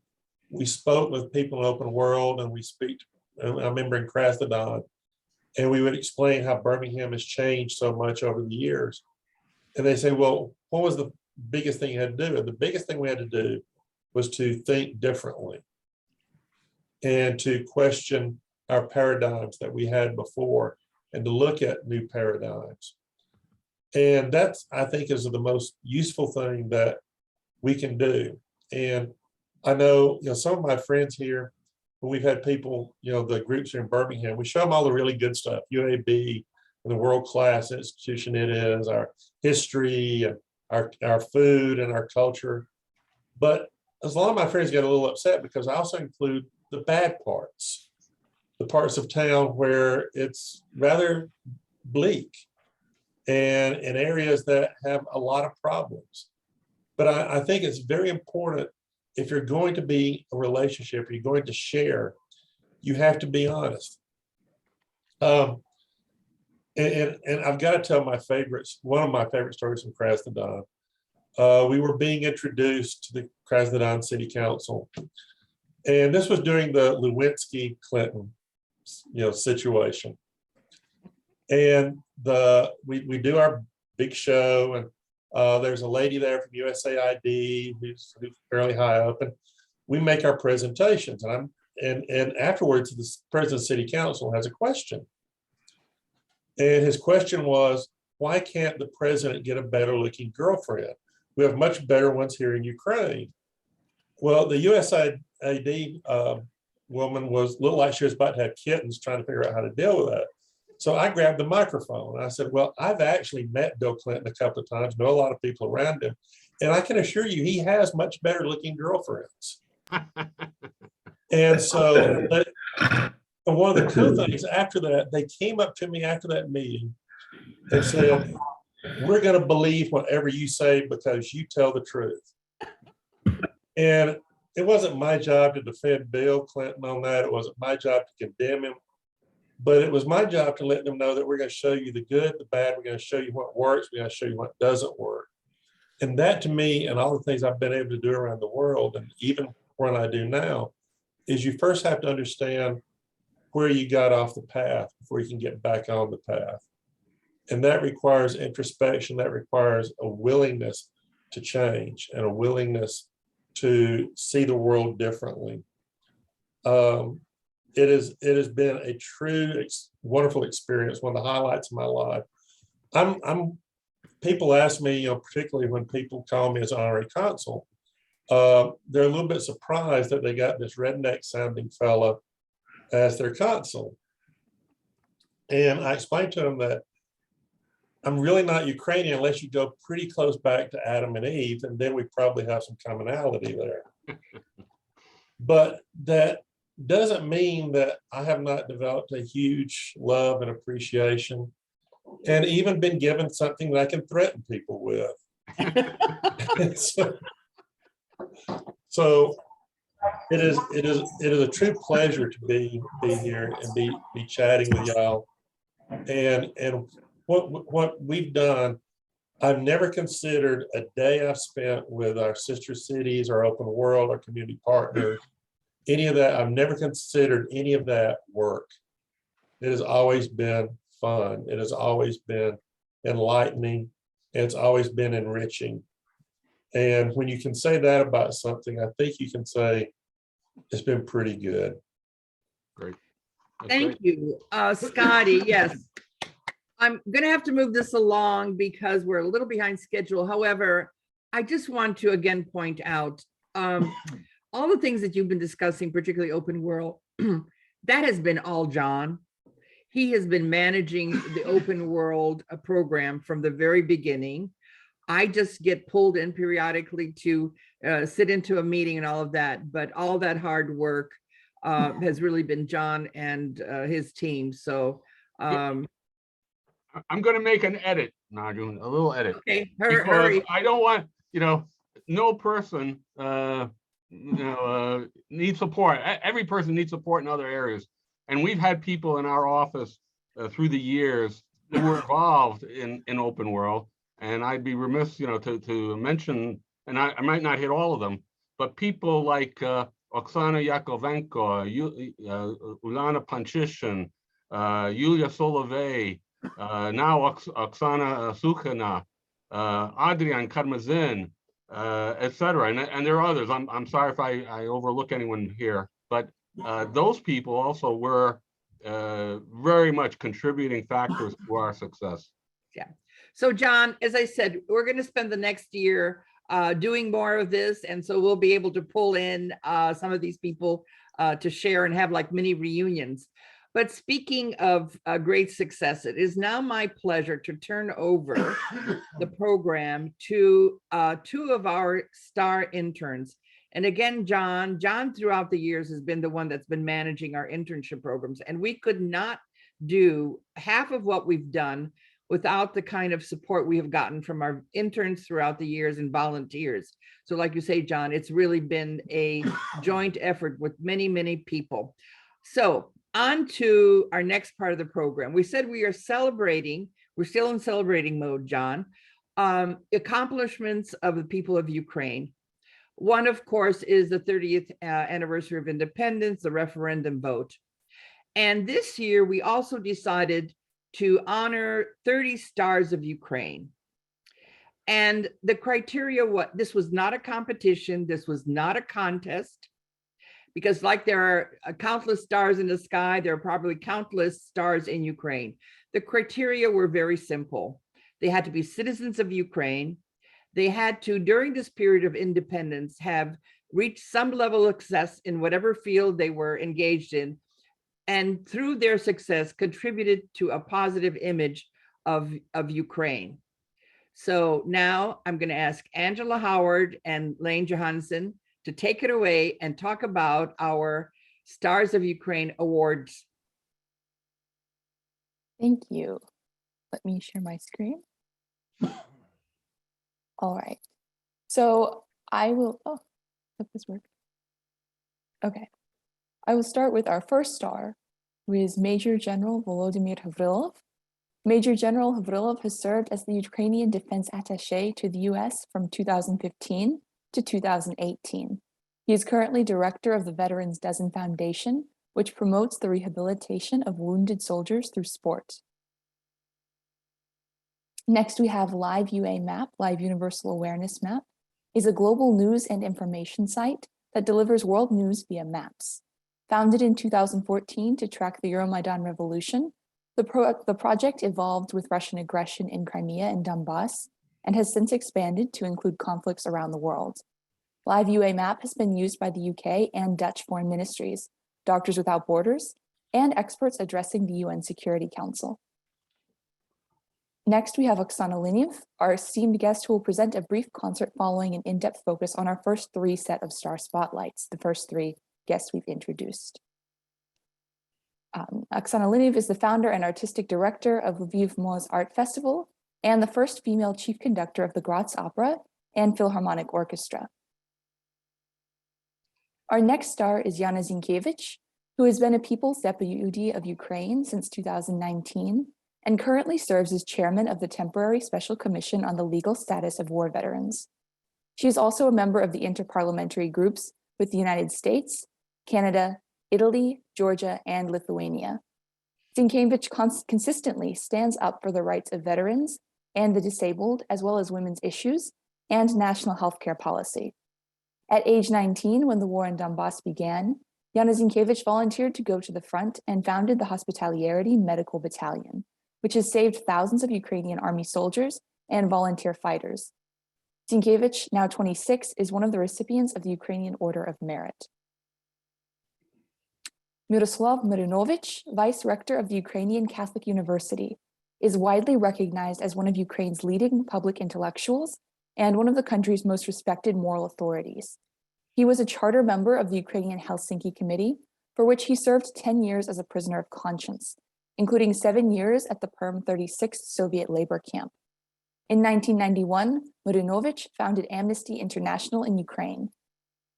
we spoke with people in Open World and we speak, I remember in Krasnodar, and we would explain how Birmingham has changed so much over the years. And they say, well, what was the biggest thing you had to do? And the biggest thing we had to do was to think differently and to question our paradigms that we had before and to look at new paradigms. And that's, I think, is the most useful thing that we can do. And I know, you know, some of my friends here, when we've had people, you know, the groups here in Birmingham, we show them all the really good stuff, UAB and the world-class institution it is, our history and our food and our culture. But a lot of my friends get a little upset because I also include the bad parts, the parts of town where it's rather bleak and in areas that have a lot of problems. But I think it's very important, if you're going to be a relationship, you're going to share, you have to be honest. And I've got to tell my favorites, one of my favorite stories from Krasnodar. We were being introduced to the Krasnodar City Council. And this was during the Lewinsky-Clinton, you know, situation. And we do our big show, and there's a lady there from USAID who's fairly high up, and we make our presentations. And afterwards, the president of the city council has a question. And his question was, why can't the president get a better looking girlfriend? We have much better ones here in Ukraine. Well, the USAID woman looked like she was about to have kittens, trying to figure out how to deal with that. So I grabbed the microphone and I said, well, I've actually met Bill Clinton a couple of times, know a lot of people around him, and I can assure you he has much better looking girlfriends. And so one of the cool things after that, they came up to me after that meeting and said, we're going to believe whatever you say because you tell the truth. And it wasn't my job to defend Bill Clinton on that. It wasn't my job to condemn him. But it was my job to let them know that we're going to show you the good, the bad. We're going to show you what works. We're going to show you what doesn't work. And that, to me, and all the things I've been able to do around the world, and even what I do now, is you first have to understand where you got off the path before you can get back on the path. And that requires introspection. That requires a willingness to change and a willingness to see the world differently. It has been a true, wonderful experience, one of the highlights of my life. People ask me, you know, particularly when people call me as honorary consul, they're a little bit surprised that they got this redneck sounding fella as their consul. And I explained to them that I'm really not Ukrainian unless you go pretty close back to Adam and Eve, and then we probably have some commonality there. But that doesn't mean that I have not developed a huge love and appreciation, and even been given something that I can threaten people with. So it is a true pleasure to be here and be chatting with y'all. And what we've done, I've never considered a day I've spent with our sister cities, our open world, our community partners, any of that. I've never considered any of that work. It has always been fun. It has always been enlightening. And it's always been enriching. And when you can say that about something, I think you can say it's been pretty good. Great. Thank you, Scotty. Yes. I'm going to have to move this along because we're a little behind schedule. However, I just want to again point out all the things that you've been discussing, particularly open world, that has been all John. He has been managing the open world program from the very beginning. I just get pulled in periodically to sit into a meeting and all of that, but all that hard work has really been John and his team. So I'm going to make an edit, Najun, a little edit. Okay, because hurry. I don't want, no person, needs support. Every person needs support in other areas. And we've had people in our office through the years who were involved in open world. And I'd be remiss, to mention, and I might not hit all of them, but people like Oksana Yakovenko, Ulana Panchishin, Yulia Solovey, now Oksana Sukhina, Adrian Karmazin, etc. And there are others. I'm sorry if I overlook anyone here, but those people also were very much contributing factors to our success. Yeah. So John, as I said, we're going to spend the next year doing more of this. And so we'll be able to pull in some of these people to share and have like mini reunions. But speaking of great success, it is now my pleasure to turn over the program to two of our star interns. And again, John throughout the years has been the one that's been managing our internship programs. And we could not do half of what we've done without the kind of support we have gotten from our interns throughout the years and volunteers. So like you say, John, it's really been a joint effort with many, many people. So on to our next part of the program. We said we are celebrating, we're still in celebrating mode, John, accomplishments of the people of Ukraine. One, of course, is the 30th anniversary of independence, the referendum vote. And this year, we also decided to honor 30 stars of Ukraine. And the criteria, this was not a competition, this was not a contest, because like there are countless stars in the sky, there are probably countless stars in Ukraine. The criteria were very simple. They had to be citizens of Ukraine. They had to, during this period of independence, have reached some level of success in whatever field they were engaged in, and through their success contributed to a positive image of Ukraine. So now I'm going to ask Angela Howard and Lane Johansson to take it away and talk about our Stars of Ukraine awards. Thank you. Let me share my screen. All right. So I will, hope this works. Okay. I will start with our first star, who is Major General Volodymyr Havrilov. Major General Havrilov has served as the Ukrainian Defense Attaché to the US from 2015 to 2018. He is currently director of the Veterans Dozen Foundation, which promotes the rehabilitation of wounded soldiers through sport. Next, we have Live UA Map, Live Universal Awareness Map, is a global news and information site that delivers world news via maps. Founded in 2014 to track the Euromaidan revolution, the project evolved with Russian aggression in Crimea and Donbass and has since expanded to include conflicts around the world. Live UA Map has been used by the UK and Dutch foreign ministries, Doctors Without Borders, and experts addressing the UN Security Council. Next, we have Oksana Linev, our esteemed guest, who will present a brief concert following an in-depth focus on our first three set of star spotlights, the first three guests we've introduced. Oksana Linev is the founder and artistic director of Lviv Moz Art Festival and the first female chief conductor of the Graz Opera and Philharmonic Orchestra. Our next star is Yana Zinkevich, who has been a People's Deputy of Ukraine since 2019 and currently serves as chairman of the Temporary Special Commission on the Legal Status of War Veterans. She is also a member of the interparliamentary groups with the United States, Canada, Italy, Georgia, and Lithuania. Zinkevich consistently stands up for the rights of veterans and the disabled, as well as women's issues and national healthcare policy. At age 19, when the war in Donbass began, Yana Zinkevich volunteered to go to the front and founded the Hospitality Medical Battalion, which has saved thousands of Ukrainian army soldiers and volunteer fighters. Zinkevich, now 26, is one of the recipients of the Ukrainian Order of Merit. Myroslav Marinovich, vice rector of the Ukrainian Catholic University, is widely recognized as one of Ukraine's leading public intellectuals and one of the country's most respected moral authorities. He was a charter member of the Ukrainian Helsinki Committee, for which he served 10 years as a prisoner of conscience, including 7 years at the Perm 36 Soviet labor camp. In 1991, Marinovich founded Amnesty International in Ukraine.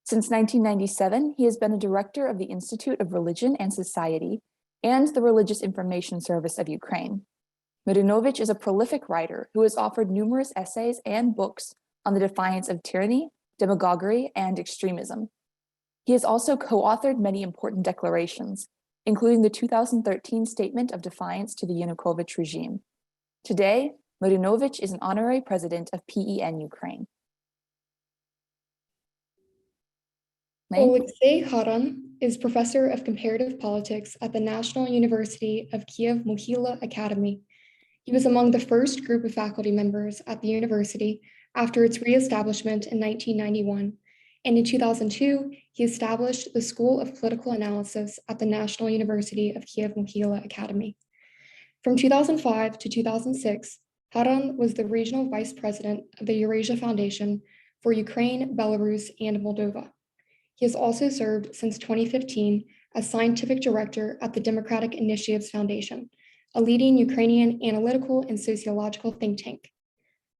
Since 1997, he has been a director of the Institute of Religion and Society and the Religious Information Service of Ukraine. Marinovich is a prolific writer who has authored numerous essays and books on the defiance of tyranny, demagoguery, and extremism. He has also co-authored many important declarations, including the 2013 Statement of Defiance to the Yanukovych regime. Today, Marinovich is an honorary president of PEN Ukraine. Oleksiy Haran is professor of comparative politics at the National University of Kiev-Mohyla Academy. He was among the first group of faculty members at the university after its reestablishment in 1991, and in 2002, he established the School of Political Analysis at the National University of Kiev-Mohyla Academy. From 2005 to 2006, Haran was the regional vice president of the Eurasia Foundation for Ukraine, Belarus, and Moldova. He has also served since 2015 as scientific director at the Democratic Initiatives Foundation, a leading Ukrainian analytical and sociological think tank.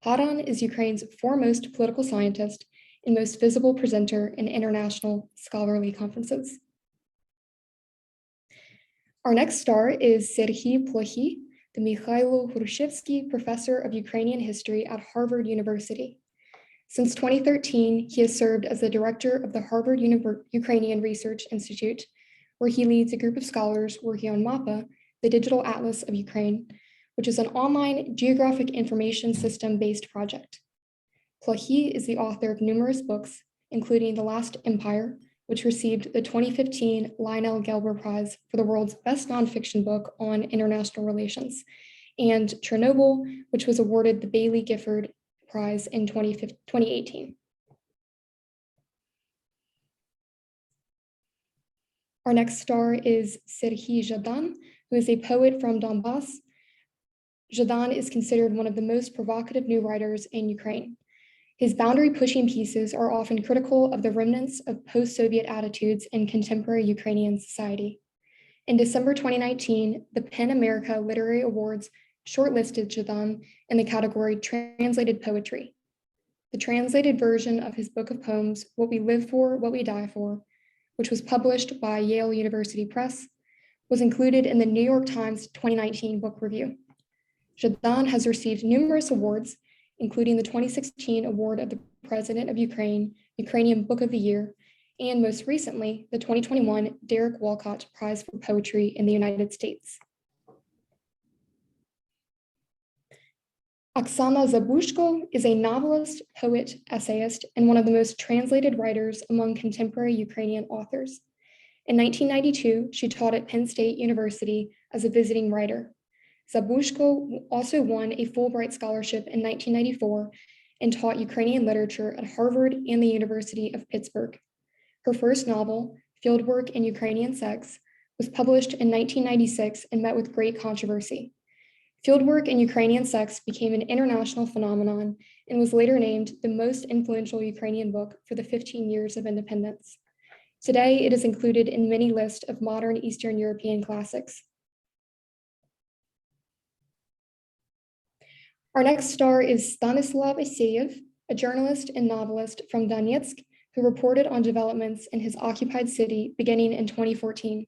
Haran is Ukraine's foremost political scientist and most visible presenter in international scholarly conferences. Our next star is Sirhi Plokhy, the Mikhailo Hrushevsky Professor of Ukrainian History at Harvard University. Since 2013, he has served as the director of the Harvard Ukrainian Research Institute, where he leads a group of scholars working on MAPA, the Digital Atlas of Ukraine, which is an online geographic information system-based project. Plokhy is the author of numerous books, including The Last Empire, which received the 2015 Lionel Gelber Prize for the world's best nonfiction book on international relations, and Chernobyl, which was awarded the Bailey Gifford Prize in 2018. Our next star is Sirhi Jadam, who is a poet from Donbass. Jadam is considered one of the most provocative new writers in Ukraine. His boundary-pushing pieces are often critical of the remnants of post-Soviet attitudes in contemporary Ukrainian society. In December 2019, the PEN America Literary Awards shortlisted Jadam in the category Translated Poetry. The translated version of his book of poems, What We Live For, What We Die For, which was published by Yale University Press, was included in the New York Times 2019 book review. Jadam has received numerous awards, including the 2016 award of the President of Ukraine, Ukrainian Book of the Year, and most recently, the 2021 Derek Walcott Prize for Poetry in the United States. Oksana Zabushko is a novelist, poet, essayist, and one of the most translated writers among contemporary Ukrainian authors. In 1992, she taught at Penn State University as a visiting writer. Zabushko also won a Fulbright Scholarship in 1994 and taught Ukrainian literature at Harvard and the University of Pittsburgh. Her first novel, Fieldwork in Ukrainian Sex, was published in 1996 and met with great controversy. Fieldwork in Ukrainian sex became an international phenomenon and was later named the most influential Ukrainian book for the 15 years of independence. Today, it is included in many lists of modern Eastern European classics. Our next star is Stanislav Aseyev, a journalist and novelist from Donetsk who reported on developments in his occupied city beginning in 2014.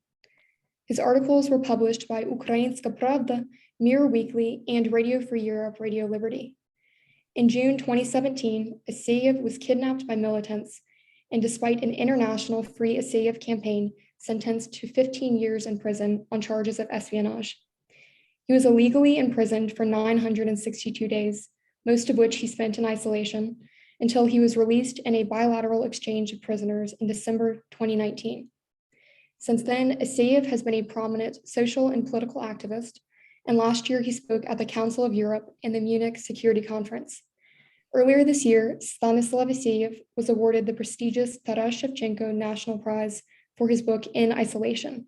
His articles were published by Ukrainska Pravda, Mirror Weekly, and Radio Free Europe, Radio Liberty. In June 2017, Aseyev was kidnapped by militants and, despite an international Free Aseyev campaign, sentenced to 15 years in prison on charges of espionage. He was illegally imprisoned for 962 days, most of which he spent in isolation, until he was released in a bilateral exchange of prisoners in December 2019. Since then, Aseyev has been a prominent social and political activist, and last year he spoke at the Council of Europe and the Munich Security Conference. Earlier this year, Stanislav Aseyev was awarded the prestigious Taras Shevchenko National Prize for his book In Isolation.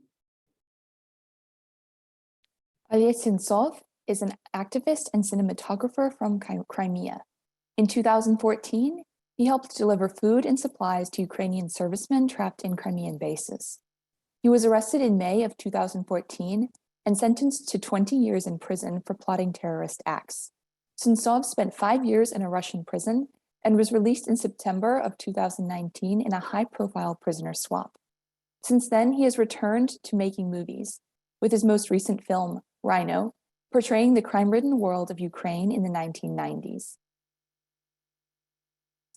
Ilya Sentsov is an activist and cinematographer from Crimea. In 2014, he helped deliver food and supplies to Ukrainian servicemen trapped in Crimean bases. He was arrested in May of 2014 and sentenced to 20 years in prison for plotting terrorist acts. Sentsov spent 5 years in a Russian prison and was released in September of 2019 in a high-profile prisoner swap. Since then, he has returned to making movies, with his most recent film, Rhino, portraying the crime-ridden world of Ukraine in the 1990s.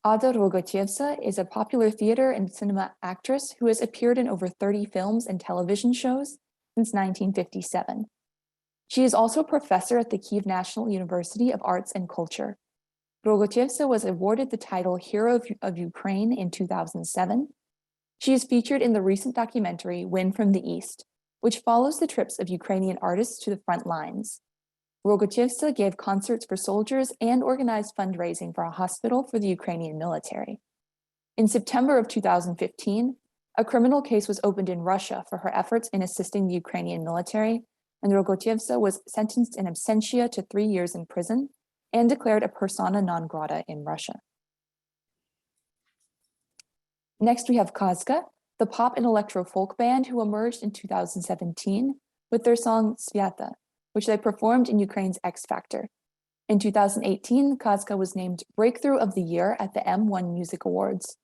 Ada Rogotyevsa is a popular theater and cinema actress who has appeared in over 30 films and television shows since 1957. She is also a professor at the Kyiv National University of Arts and Culture. Rogotyevsa was awarded the title Hero of Ukraine in 2007. She is featured in the recent documentary Wind from the East, which follows the trips of Ukrainian artists to the front lines. Rogotyevsa gave concerts for soldiers and organized fundraising for a hospital for the Ukrainian military. In September of 2015, a criminal case was opened in Russia for her efforts in assisting the Ukrainian military, and Rogotyevsa was sentenced in absentia to 3 years in prison and declared a persona non grata in Russia. Next, we have Kazuka, the pop and electro folk band who emerged in 2017 with their song Svyata, which they performed in Ukraine's X Factor. In 2018, Kazuka was named Breakthrough of the Year at the M1 Music Awards.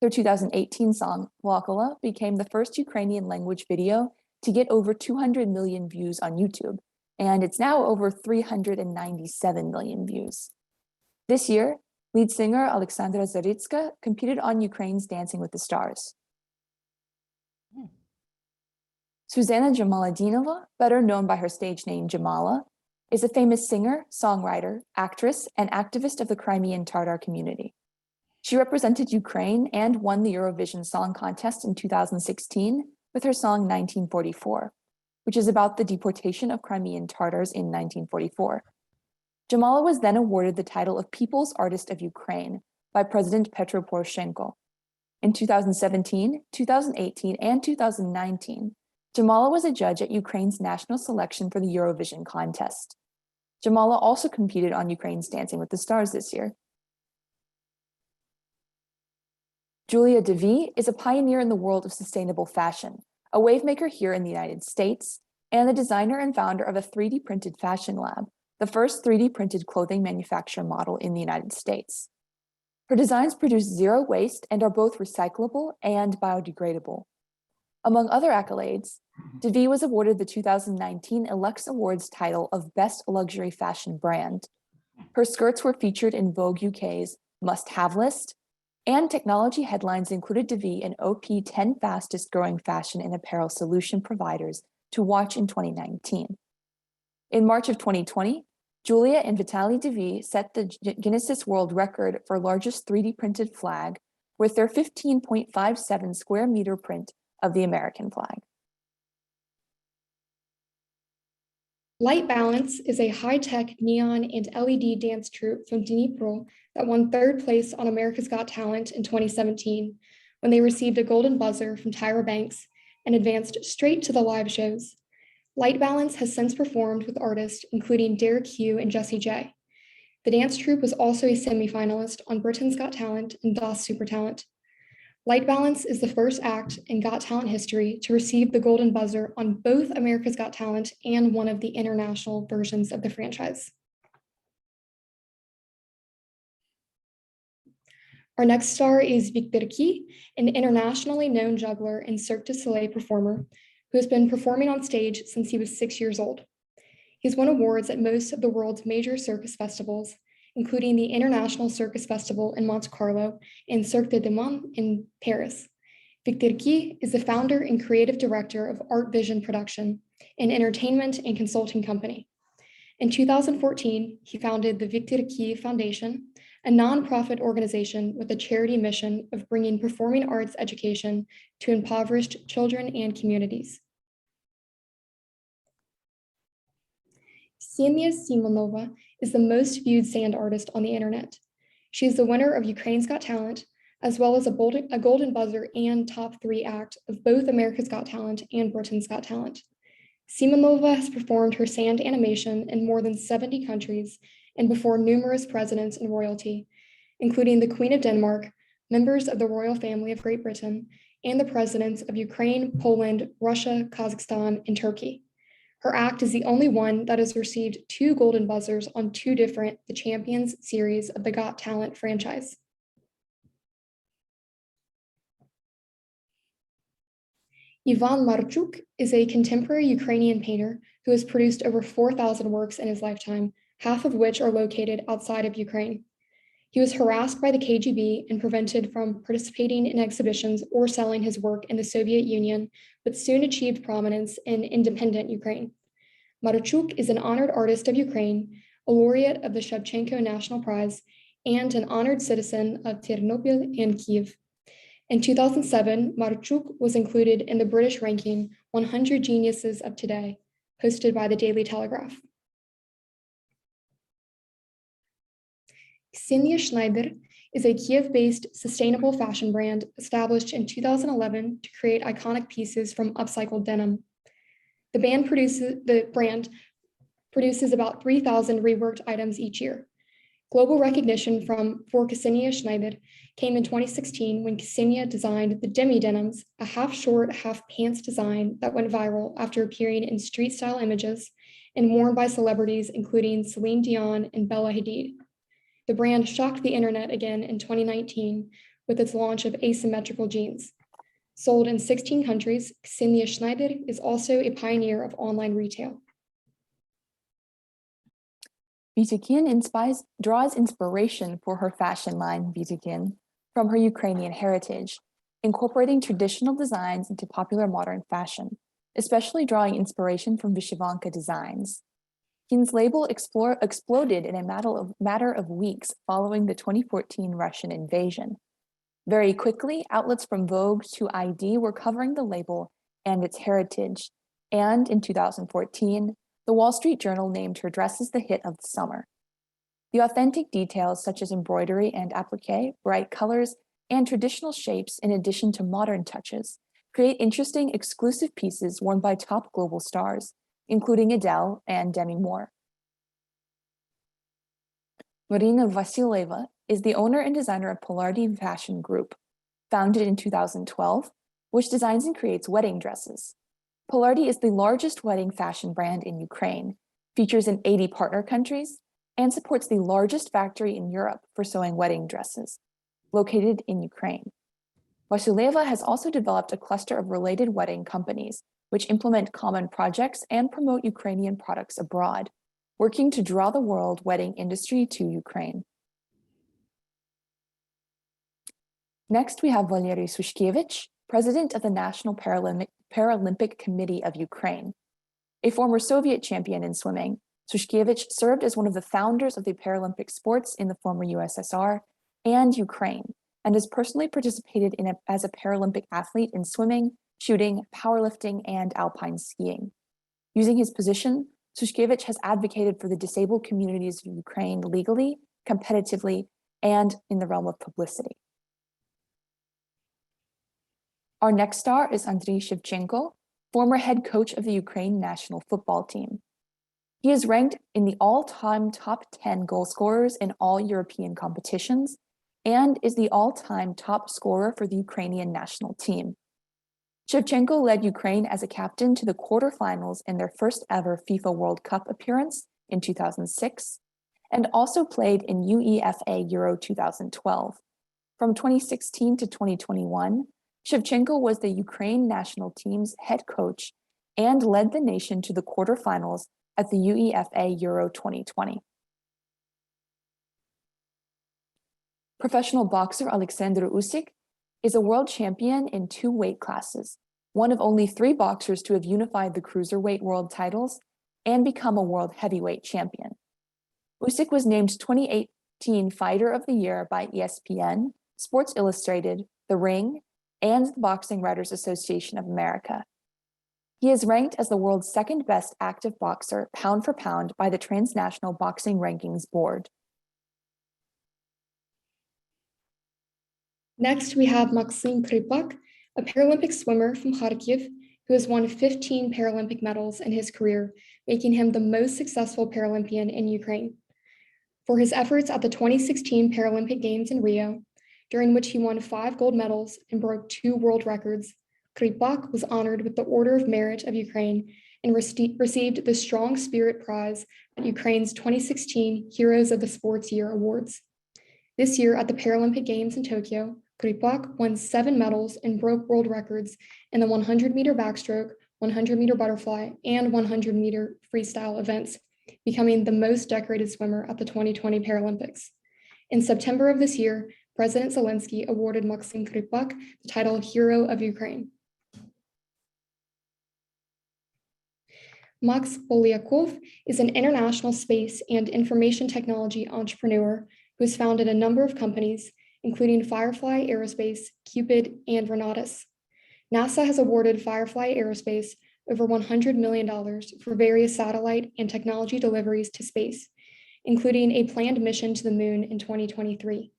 Their 2018 song, Plakala, became the first Ukrainian language video to get over 200 million views on YouTube, and it's now over 397 million views. This year, lead singer Alexandra Zaritska competed on Ukraine's Dancing with the Stars. Susanna Jamaladinova, better known by her stage name Jamala, is a famous singer, songwriter, actress, and activist of the Crimean Tatar community. She represented Ukraine and won the Eurovision Song Contest in 2016 with her song 1944, which is about the deportation of Crimean Tatars in 1944. Jamala was then awarded the title of People's Artist of Ukraine by President Petro Poroshenko. In 2017, 2018, and 2019, Jamala was a judge at Ukraine's national selection for the Eurovision contest. Jamala also competed on Ukraine's Dancing with the Stars this year. Julia Devi is a pioneer in the world of sustainable fashion, a wavemaker here in the United States, and the designer and founder of a 3D printed fashion lab, the first 3D printed clothing manufacturer model in the United States. Her designs produce zero waste and are both recyclable and biodegradable. Among other accolades, Devi was awarded the 2019 Elex Awards title of Best Luxury Fashion Brand. Her skirts were featured in Vogue UK's must-have list, and technology headlines included Devi in OP 10 fastest growing fashion and apparel solution providers to watch in 2019. In March of 2020, Julia and Vitaly Devi set the Guinness World Record for largest 3D printed flag with their 15.57 square meter print of the American flag. Light Balance is a high-tech neon and LED dance troupe from Dnipro that won 3rd place on America's Got Talent in 2017 when they received a golden buzzer from Tyra Banks and advanced straight to the live shows. Light Balance has since performed with artists including Derek Hugh and Jessie J. The dance troupe was also a semifinalist on Britain's Got Talent and Das Super Talent. Light Balance is the first act in Got Talent history to receive the Golden Buzzer on both America's Got Talent and one of the international versions of the franchise. Our next star is Vicberki, an internationally known juggler and Cirque du Soleil performer who has been performing on stage since he was 6 years old. He's won awards at most of the world's major circus festivals, including the International Circus Festival in Monte Carlo and Cirque de Demon in Paris. Vicberki is the founder and creative director of Art Vision Production, an entertainment and consulting company. In 2014, he founded the Vicberki Foundation, a nonprofit organization with a charity mission of bringing performing arts education to impoverished children and communities. Ksenia Simonova is the most viewed sand artist on the internet. She is the winner of Ukraine's Got Talent, as well as a Golden Buzzer and top 3 act of both America's Got Talent and Britain's Got Talent. Simonova has performed her sand animation in more than 70 countries and before numerous presidents and royalty, including the Queen of Denmark, members of the royal family of Great Britain, and the presidents of Ukraine, Poland, Russia, Kazakhstan, and Turkey. Her act is the only one that has received 2 Golden Buzzers on 2 different The Champions series of the Got Talent franchise. Ivan Marchuk is a contemporary Ukrainian painter who has produced over 4,000 works in his lifetime, half of which are located outside of Ukraine. He was harassed by the KGB and prevented from participating in exhibitions or selling his work in the Soviet Union, but soon achieved prominence in independent Ukraine. Marchuk is an honored artist of Ukraine, a laureate of the Shevchenko National Prize, and an honored citizen of Ternopil and Kiev. In 2007, Marchuk was included in the British ranking 100 Geniuses of Today, hosted by the Daily Telegraph. Ksenia Schneider is a Kiev-based sustainable fashion brand established in 2011 to create iconic pieces from upcycled denim. The brand produces about 3,000 reworked items each year. Global recognition for Ksenia Schneider came in 2016 when Ksenia designed the demi denims, a half-short, half-pants design that went viral after appearing in street-style images and worn by celebrities including Celine Dion and Bella Hadid. The brand shocked the internet again in 2019 with its launch of asymmetrical jeans. Sold in 16 countries, Ksenia Schneider is also a pioneer of online retail. Vicberki draws inspiration for her fashion line, Vicberki, from her Ukrainian heritage, incorporating traditional designs into popular modern fashion, especially drawing inspiration from Vyshyvanka designs. Vicberki's label exploded in a matter of weeks following the 2014 Russian invasion. Very quickly, outlets from Vogue to ID were covering the label and its heritage, and in 2014, the Wall Street Journal named her dresses the hit of the summer. The authentic details such as embroidery and applique, bright colors, and traditional shapes in addition to modern touches create interesting exclusive pieces worn by top global stars, including Adele and Demi Moore. Marina Vasileva is the owner and designer of Pollardi Fashion Group, founded in 2012, which designs and creates wedding dresses. Pollardi is the largest wedding fashion brand in Ukraine, features in 80 partner countries, and supports the largest factory in Europe for sewing wedding dresses, located in Ukraine. Vasileva has also developed a cluster of related wedding companies, which implement common projects and promote Ukrainian products abroad, working to draw the world wedding industry to Ukraine. Next, we have Valerie Sushkevich, president of the National Paralympic Committee of Ukraine. A former Soviet champion in swimming, Sushkevich served as one of the founders of the Paralympic sports in the former USSR and Ukraine, and has personally participated as a Paralympic athlete in swimming, shooting, powerlifting, and alpine skiing. Using his position, Sushkevich has advocated for the disabled communities of Ukraine legally, competitively, and in the realm of publicity. Our next star is Andrei Shivchenko, former head coach of the Ukraine national football team. He is ranked in the all-time top 10 goal scorers in all European competitions and is the all-time top scorer for the Ukrainian national team. Shivchenko led Ukraine as a captain to the quarterfinals in their first ever FIFA World Cup appearance in 2006, and also played in UEFA Euro 2012. From 2016 to 2021, Shivchenko was the Ukraine national team's head coach and led the nation to the quarterfinals at the UEFA Euro 2020. Professional boxer Alexander Usik is a world champion in 2 weight classes, one of only 3 boxers to have unified the cruiserweight world titles and become a world heavyweight champion. Usik was named 2018 Fighter of the Year by ESPN, Sports Illustrated, The Ring, and the Boxing Writers Association of America. He is ranked as the world's 2nd best active boxer, pound for pound, by the Transnational Boxing Rankings Board. Next, we have Maxine Kripak, a Paralympic swimmer from Kharkiv, who has won 15 Paralympic medals in his career, making him the most successful Paralympian in Ukraine. For his efforts at the 2016 Paralympic Games in Rio, during which he won 5 gold medals and broke 2 world records, Kripak was honored with the Order of Merit of Ukraine and received the Strong Spirit Prize at Ukraine's 2016 Heroes of the Sports Year Awards. This year at the Paralympic Games in Tokyo, Kripak won 7 medals and broke world records in the 100-meter backstroke, 100-meter butterfly, and 100-meter freestyle events, becoming the most decorated swimmer at the 2020 Paralympics. In September of this year, President Zelensky awarded Maxine Kripak the title Hero of Ukraine. Max Polyakov is an international space and information technology entrepreneur who has founded a number of companies, including Firefly Aerospace, Cupid, and Renatus. NASA has awarded Firefly Aerospace over $100 million for various satellite and technology deliveries to space, including a planned mission to the moon in 2023.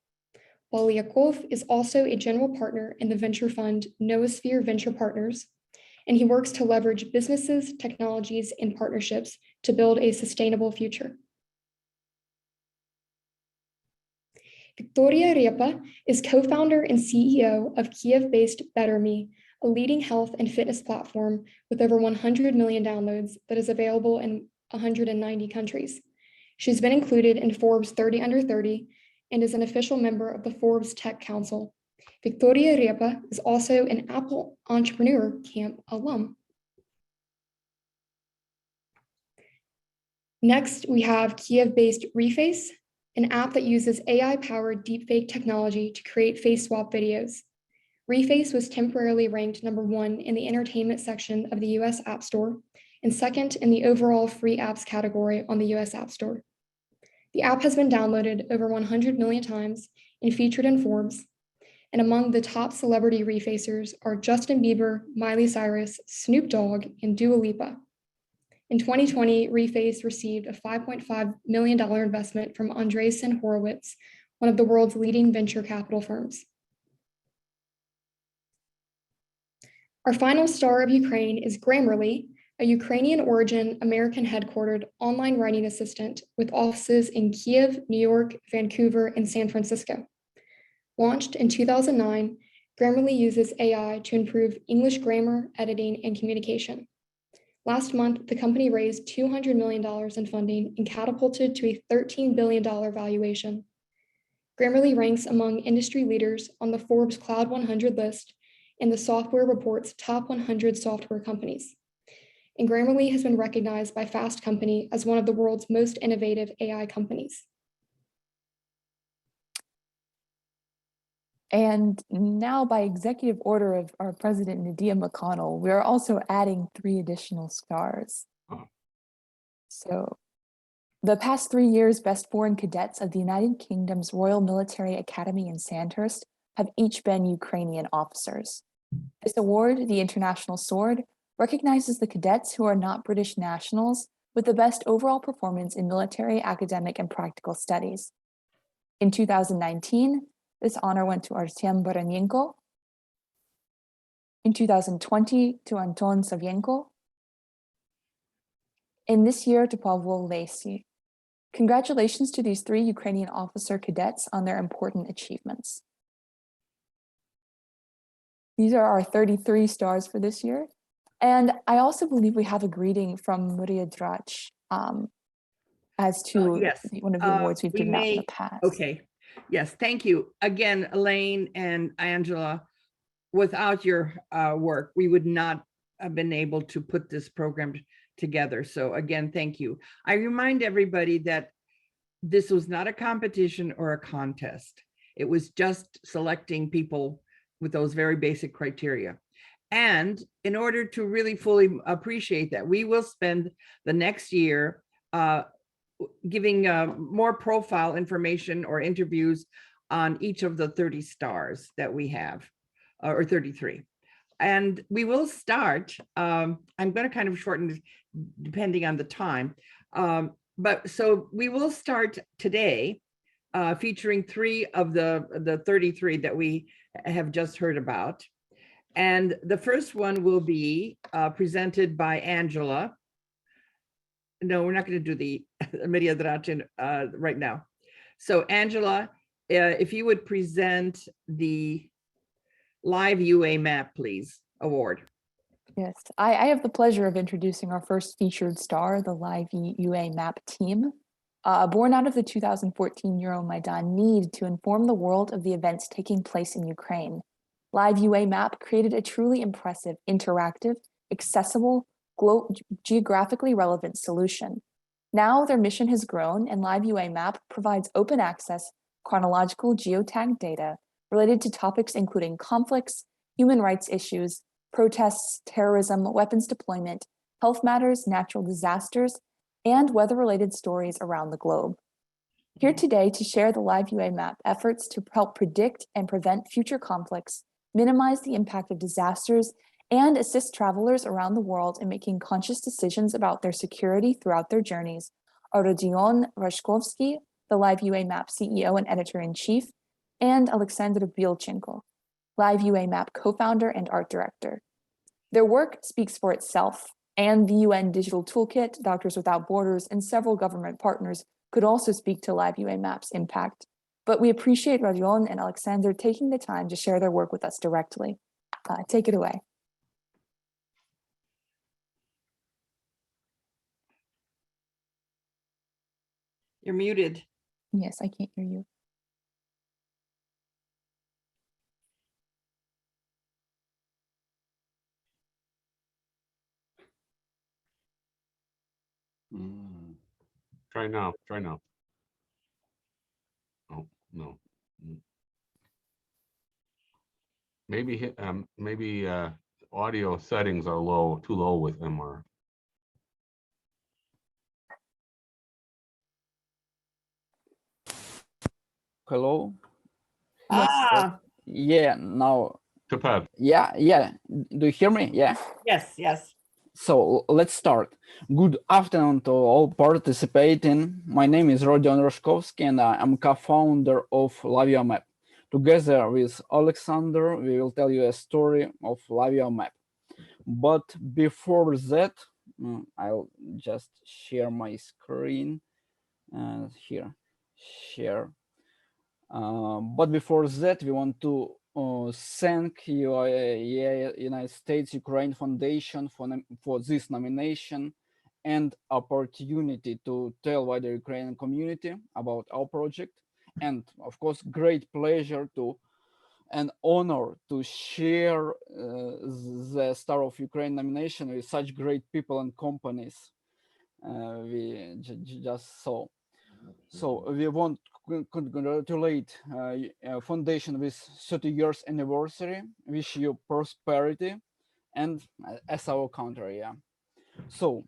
Polyakov is also a general partner in the venture fund Noosphere Venture Partners, and he works to leverage businesses, technologies, and partnerships to build a sustainable future. Victoria Repa is co-founder and CEO of Kiev-based BetterMe, a leading health and fitness platform with over 100 million downloads that is available in 190 countries. She's been included in Forbes 30 Under 30 and is an official member of the Forbes Tech Council. Victoria Repa is also an Apple Entrepreneur Camp alum. Next, we have Kiev-based Reface, an app that uses AI-powered deepfake technology to create face swap videos. Reface was temporarily ranked #1 in the entertainment section of the US App Store and 2nd in the overall free apps category on the US App Store. The app has been downloaded over 100 million times and featured in Forbes. And among the top celebrity refacers are Justin Bieber, Miley Cyrus, Snoop Dogg, and Dua Lipa. In 2020, Reface received a $5.5 million investment from Andrei Horowitz, one of the world's leading venture capital firms. Our final star of Ukraine is Grammarly, a Ukrainian origin, American headquartered online writing assistant with offices in Kiev, New York, Vancouver, and San Francisco. Launched in 2009, Grammarly uses AI to improve English grammar, editing, and communication. Last month, the company raised $200 million in funding and catapulted to a $13 billion valuation. Grammarly ranks among industry leaders on the Forbes Cloud 100 list and the Software Report's top 100 software companies. And Grammarly has been recognized by Fast Company as one of the world's most innovative AI companies. And now, by executive order of our president, Nadia McConnell, we are also adding 3 additional stars. So the past 3 years, best foreign cadets of the United Kingdom's Royal Military Academy in Sandhurst have each been Ukrainian officers. This award, the International Sword, recognizes the cadets who are not British nationals with the best overall performance in military, academic, and practical studies. In 2019, this honor went to Artem Baranenko. in 2020 to Anton Savienko, and this year to Pavlo Lacey. Congratulations to these 3 Ukrainian officer cadets on their important achievements. These are our 33 stars for this year. And I also believe we have a greeting from Maria Drach as to Yes. one of the awards we've We given out in may- the past. Okay. Yes, thank you. Again, Elaine and Angela, without your work, we would not have been able to put this program together. So again, thank you. I remind everybody that this was not a competition or a contest. It was just selecting people with those very basic criteria. And in order to really fully appreciate that, we will spend the next year giving more profile information or interviews on each of the 30 stars that we have, or 33. And we will start, I'm going to kind of shorten it depending on the time. But so we will start today featuring 3 of the 33 that we have just heard about. And the first one will be presented by Angela. No, we're not going to do the Maria Drachin right now. So Angela, if you would present the Live UA Map, please, award. Yes, I have the pleasure of introducing our first featured star, the Live UA Map team. Born out of the 2014 Euromaidan need to inform the world of the events taking place in Ukraine, Live UA Map created a truly impressive, interactive, accessible, geographically relevant solution. Now their mission has grown, and Live UA Map provides open access, chronological geotagged data related to topics including conflicts, human rights issues, protests, terrorism, weapons deployment, health matters, natural disasters, and weather-related stories around the globe. Here today to share the Live UA Map efforts to help predict and prevent future conflicts, minimize the impact of disasters, and assist travelers around the world in making conscious decisions about their security throughout their journeys are Rodion Rashkovsky, the Live UA Map CEO and editor-in-chief, and Alexander Bilchenko, Live UA Map co-founder and art director. Their work speaks for itself, and the UN Digital Toolkit, Doctors Without Borders, and several government partners could also speak to Live UA Map's impact. But we appreciate Rodion and Alexander taking the time to share their work with us directly. Take it away. You're muted. Yes, I can't hear you. Try now. Oh, no. Maybe audio settings are too low with MR. Hello. Ah, Yeah, now. Tapev. Yeah. Do you hear me? Yeah. yes. So let's start. Good afternoon to all participating. My name is Rodion Rashkovsky, and I'm co-founder of Live UA Map. Together with Alexander, we will tell you a story of Live UA Map. But before that, I'll just share my screen here. Share. But before that, we want to thank United States Ukraine Foundation for this nomination and opportunity to tell wider Ukrainian community about our project. And of course, great pleasure and honor to share the Star of Ukraine nomination with such great people and companies we just saw. So we want to congratulate Foundation with 30 years anniversary. Wish you prosperity and as our country, yeah. So,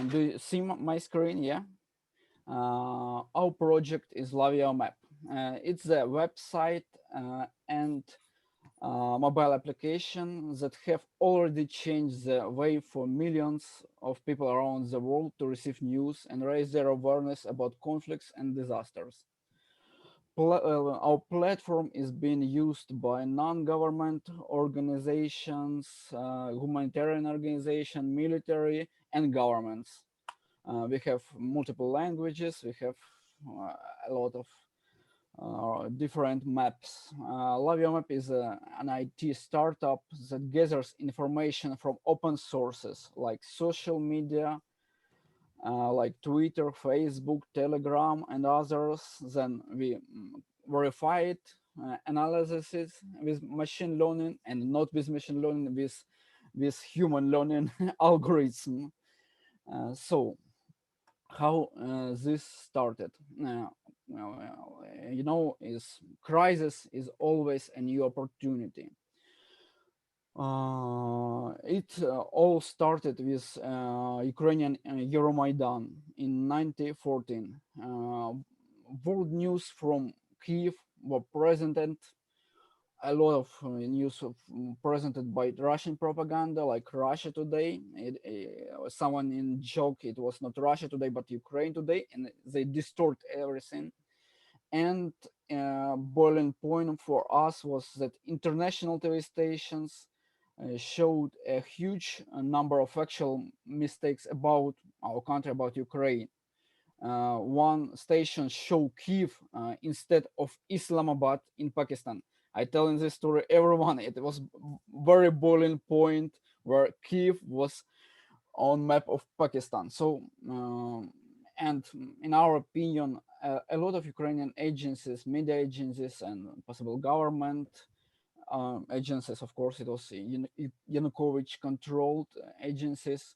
do you see my screen? Yeah. Our project is Live UA Map. It's a website and mobile application that have already changed the way for millions of people around the world to receive news and raise their awareness about conflicts and disasters. our platform is being used by non-government organizations, humanitarian organization, military, and governments. We have multiple languages. We have a lot of different maps. Lavia Map is an IT startup that gathers information from open sources like social media, like Twitter, Facebook, Telegram, and others. Then we verify it, analyze it with machine learning, and not with machine learning, with human learning algorithm. So how this started? You know, is crisis is always a new opportunity. It all started with Ukrainian Euromaidan in 1914. World news from Kiev were presented. A lot of news presented by Russian propaganda, like Russia Today. Someone in joke, it was not Russia Today, but Ukraine Today, and they distort everything. And boiling point for us was that international TV stations showed a huge number of actual mistakes about our country, about Ukraine. One station showed Kiev instead of Islamabad in Pakistan. I tell in this story everyone, it was very boiling point where Kiev was on map of Pakistan. So, and in our opinion, a lot of Ukrainian agencies, media agencies, and possible government agencies, of course, it was Yanukovych controlled agencies,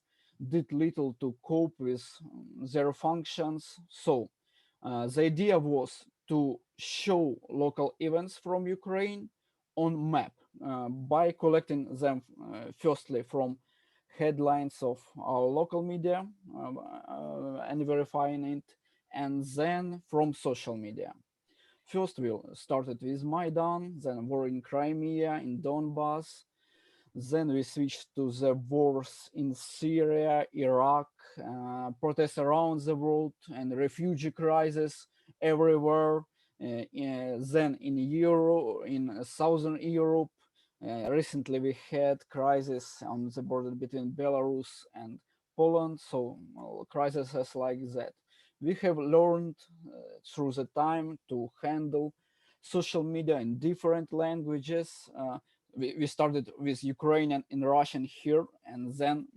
did little to cope with their functions. So the idea was to show local events from Ukraine on map by collecting them firstly from headlines of our local media and verifying it, and then from social media. First, we started with Maidan, then war in Crimea, in Donbass. Then we switched to the wars in Syria, Iraq, protests around the world, and refugee crisis everywhere. Then in Southern Europe, recently we had crisis on the border between Belarus and Poland. So crises like that. We have learned through the time to handle social media in different languages. We started with Ukrainian and Russian here, and then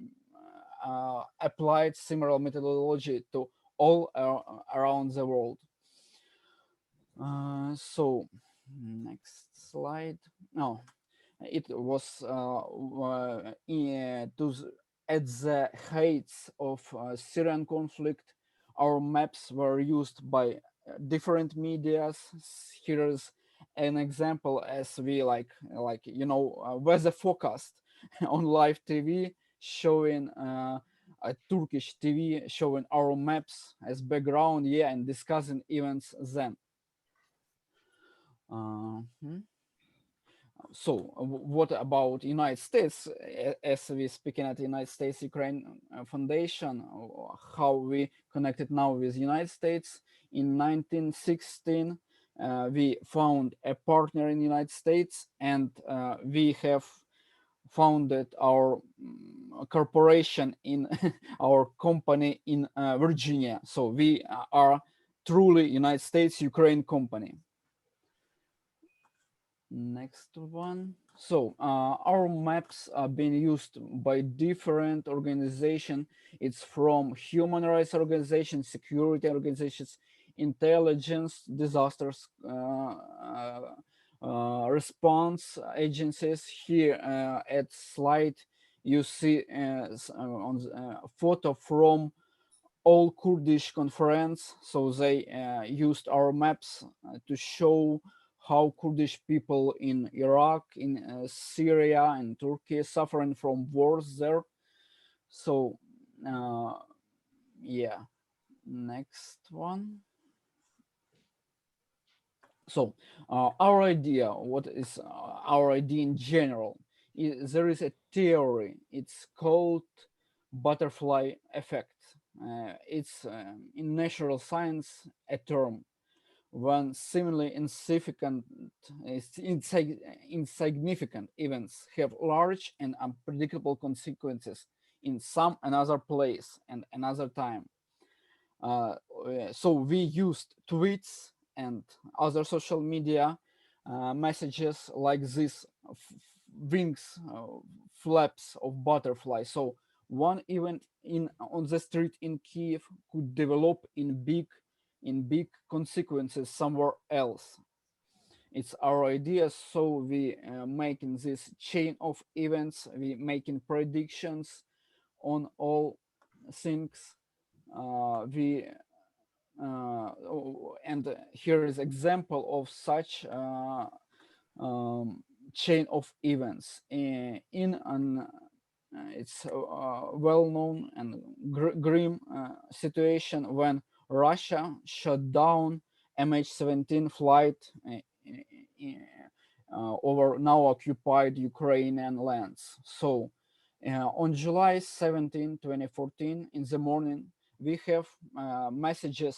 applied similar methodology to all around the world. So, next slide. No, it was at the heights of Syrian conflict. Our maps were used by different medias. Here's an example, as we weather forecast on live TV, showing a Turkish TV showing our maps as background, and discussing events then. So what about United States? As we speaking at the United States Ukraine Foundation, how we connected now with United States? In 1916, we found a partner in the United States, and we have founded our corporation in our company in Virginia. So we are truly United States Ukraine company. Next one. So our maps are being used by different organizations. It's from human rights organizations, security organizations, intelligence, disasters response agencies. Here at slide, you see on the photo from all Kurdish conference. So they used our maps to show how Kurdish people in Iraq, in Syria, and Turkey suffering from wars there. So, yeah, next one. So, our idea, what is our idea in general? There is a theory, it's called butterfly effect. It's in natural science a term. when seemingly insignificant events have large and unpredictable consequences in some another place and another time. So we used tweets and other social media messages like this wings, flaps of butterflies. So one event on the street in Kiev could develop in big consequences somewhere else. It's our idea, so we making this chain of events, we making predictions on all things. And here is example of such chain of events in an it's well known and grim situation when Russia shut down MH17 flight over now occupied Ukrainian lands. So on July 17, 2014, in the morning, we have messages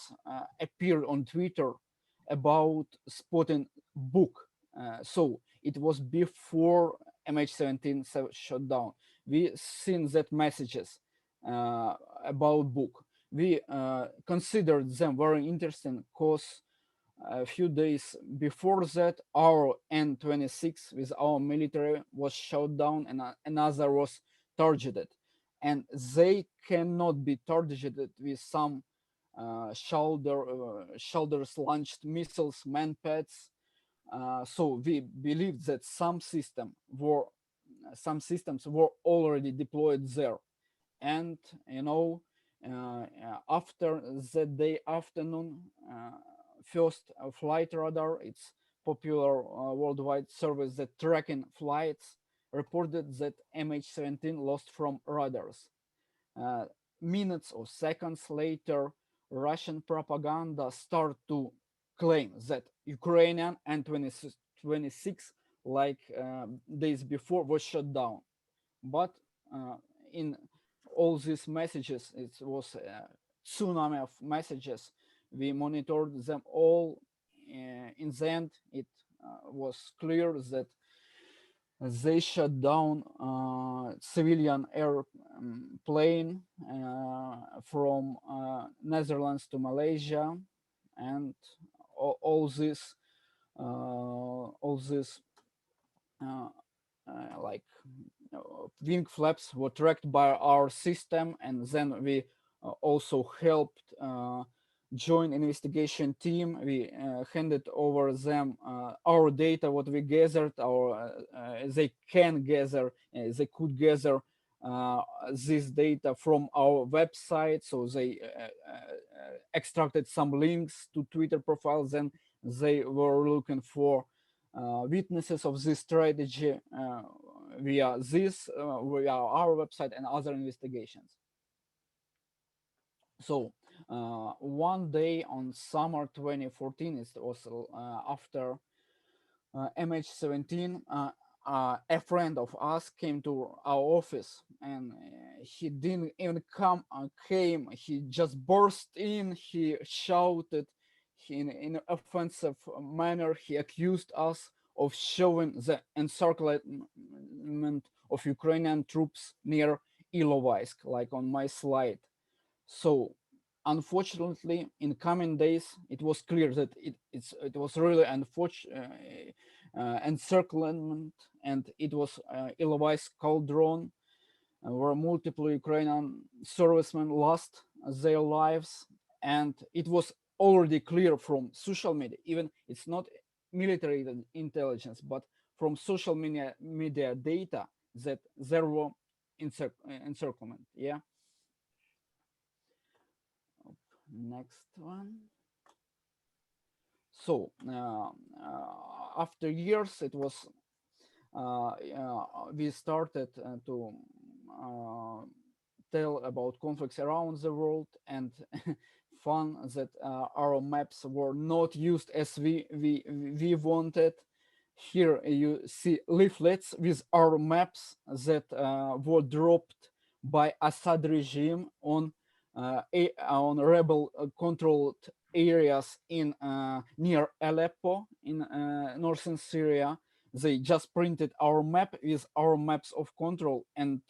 appear on Twitter about spotting book. So it was before MH17 shut down. We seen that messages about book. We considered them very interesting because a few days before that, our N-26 with our military was shot down and another was targeted. And they cannot be targeted with some shoulders launched missiles, manpads. So we believe that some systems were already deployed there. And after that day afternoon, first flight radar, it's popular worldwide service that tracking flights, reported that MH17 lost from radars. Minutes or seconds later, Russian propaganda start to claim that Ukrainian N-26, like days before, was shut down. But in all these messages, it was a tsunami of messages. We monitored them all. In the end, it was clear that they shut down civilian airplane from Netherlands to Malaysia, and all this like wing flaps were tracked by our system, and then we also helped joint investigation team. We handed over them our data, what we gathered, they could gather this data from our website. So they extracted some links to Twitter profiles, and they were looking for witnesses of this strategy via our website and other investigations. So one day on summer 2014, it was after MH17, a friend of us came to our office, and he didn't even came, he just burst in, he shouted in an offensive manner. He accused us of showing the encirclement of Ukrainian troops near Ilovaisk, like on my slide. So unfortunately, in coming days, it was clear that it was really unfortunate encirclement, and it was Ilovaisk cauldron, where multiple Ukrainian servicemen lost their lives. And it was already clear from social media, even it's not military intelligence, but from social media data, that there were encirclement. Yeah. Next one. So after years, it was we started to tell about conflicts around the world, and fun that our maps were not used as we wanted. Here you see leaflets with our maps that were dropped by Assad regime on on rebel-controlled areas in near Aleppo in northern Syria. They just printed our map with our maps of control and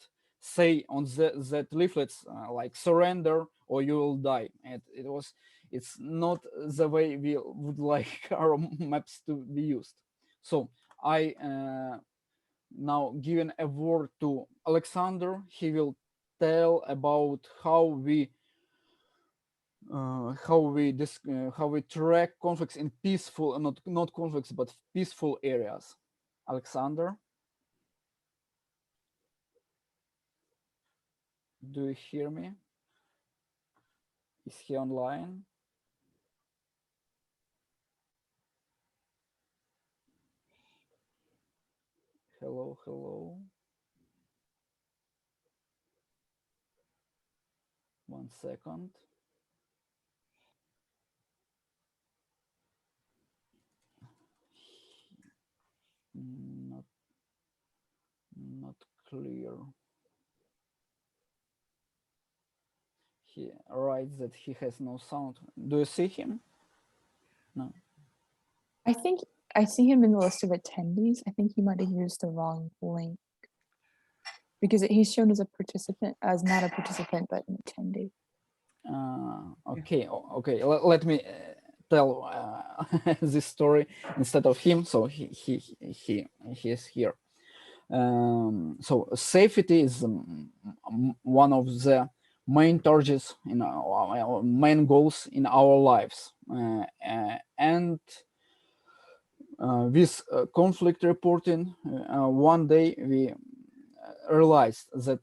say on that leaflets like surrender or you will die. And it's not the way we would like our maps to be used. So I now giving a word to Alexander. He will tell about how we track conflicts in peaceful, not conflicts, but peaceful areas. Alexander, do you hear me? Is he online? Hello, hello. 1 second. Not clear. He writes that he has no sound. Do you see him? No. I think I see him in the list of attendees. I think he might have used the wrong link because he's shown as a participant, as not a participant, but an attendee. Okay, okay. Let me tell this story instead of him. So he is here. So safety is one of the main targets in our main goals in our lives, and with conflict reporting, one day we realized that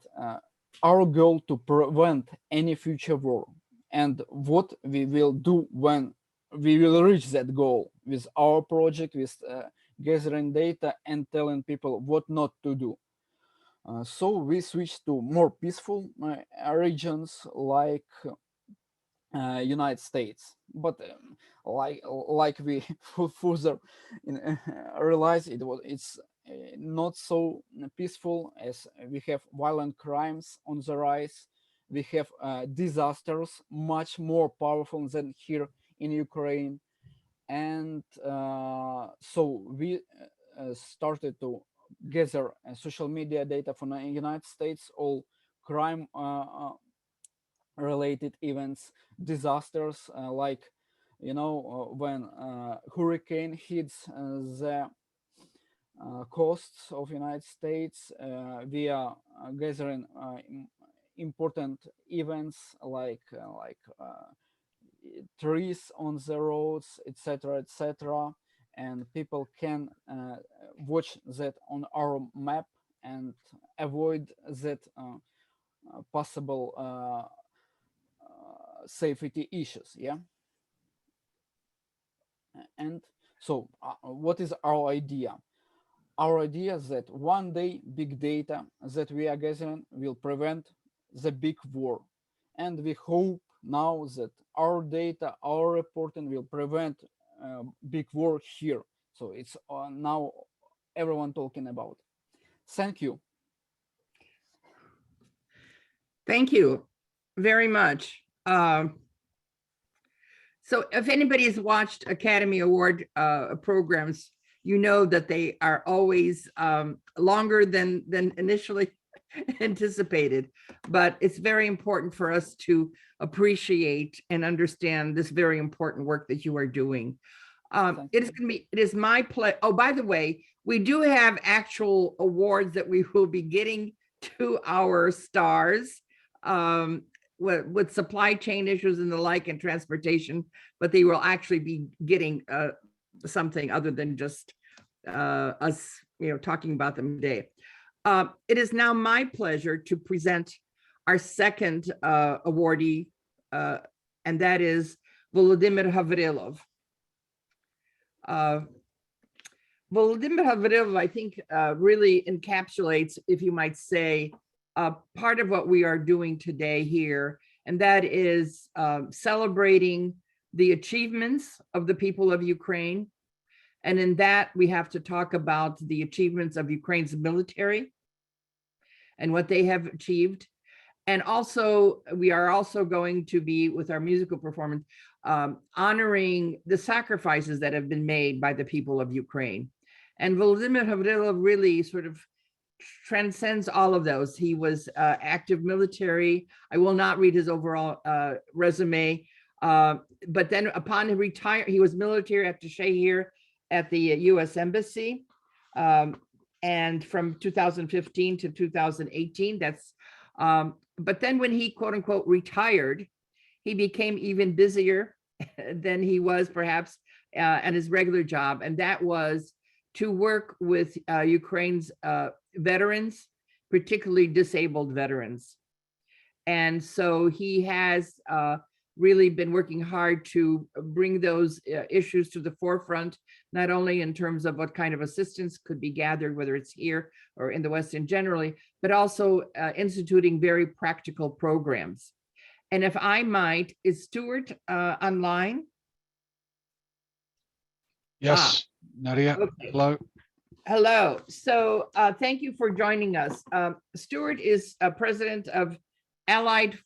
our goal to prevent any future war and what we will do when we will reach that goal with our project, with gathering data and telling people what not to do. So we switched to more peaceful regions like United States, but like we further realize it's not so peaceful, as we have violent crimes on the rise. We have disasters much more powerful than here in Ukraine, and so we started to gather social media data from the United States, all crime related events, disasters, like, you know, when hurricane hits the coasts of United States, we are gathering important events like trees on the roads, etc., etc., and people can watch that on our map and avoid that possible safety issues. Yeah. And so what is our idea? Our idea is that one day big data that we are gathering will prevent the big war, and we hope now that our data, our reporting will prevent big war here. So it's now everyone talking about. Thank you. Thank you very much. So if anybody has watched Academy Award programs, you know that they are always longer than initially anticipated, but it's very important for us to appreciate and understand this very important work that you are doing. It is my pleasure. Oh, by the way, we do have actual awards that we will be getting to our stars with supply chain issues and the like and transportation, but they will actually be getting something other than just us, you know, talking about them today. It is now my pleasure to present our second awardee, and that is Volodymyr Havrilov. Volodymyr Havrilov, I think, really encapsulates, if you might say, part of what we are doing today here, and that is celebrating the achievements of the people of Ukraine. And in that, we have to talk about the achievements of Ukraine's military and what they have achieved, And also, we are also going to be, with our musical performance, honoring the sacrifices that have been made by the people of Ukraine. And Volodymyr Havrilov really sort of transcends all of those. He was active military. I will not read his overall resume, but then upon his retire, he was military attaché here at the U.S. Embassy. And from 2015 to 2018, that's, but then when he quote unquote retired, he became even busier than he was perhaps at his regular job. And that was to work with Ukraine's veterans, particularly disabled veterans. And so he has really been working hard to bring those issues to the forefront, not only in terms of what kind of assistance could be gathered, whether it's here or in the West in generally, but also instituting very practical programs. And if I might, is Stuart online? Yes, Nadia, okay. hello. Hello. So thank you for joining us. Stuart is president of Allied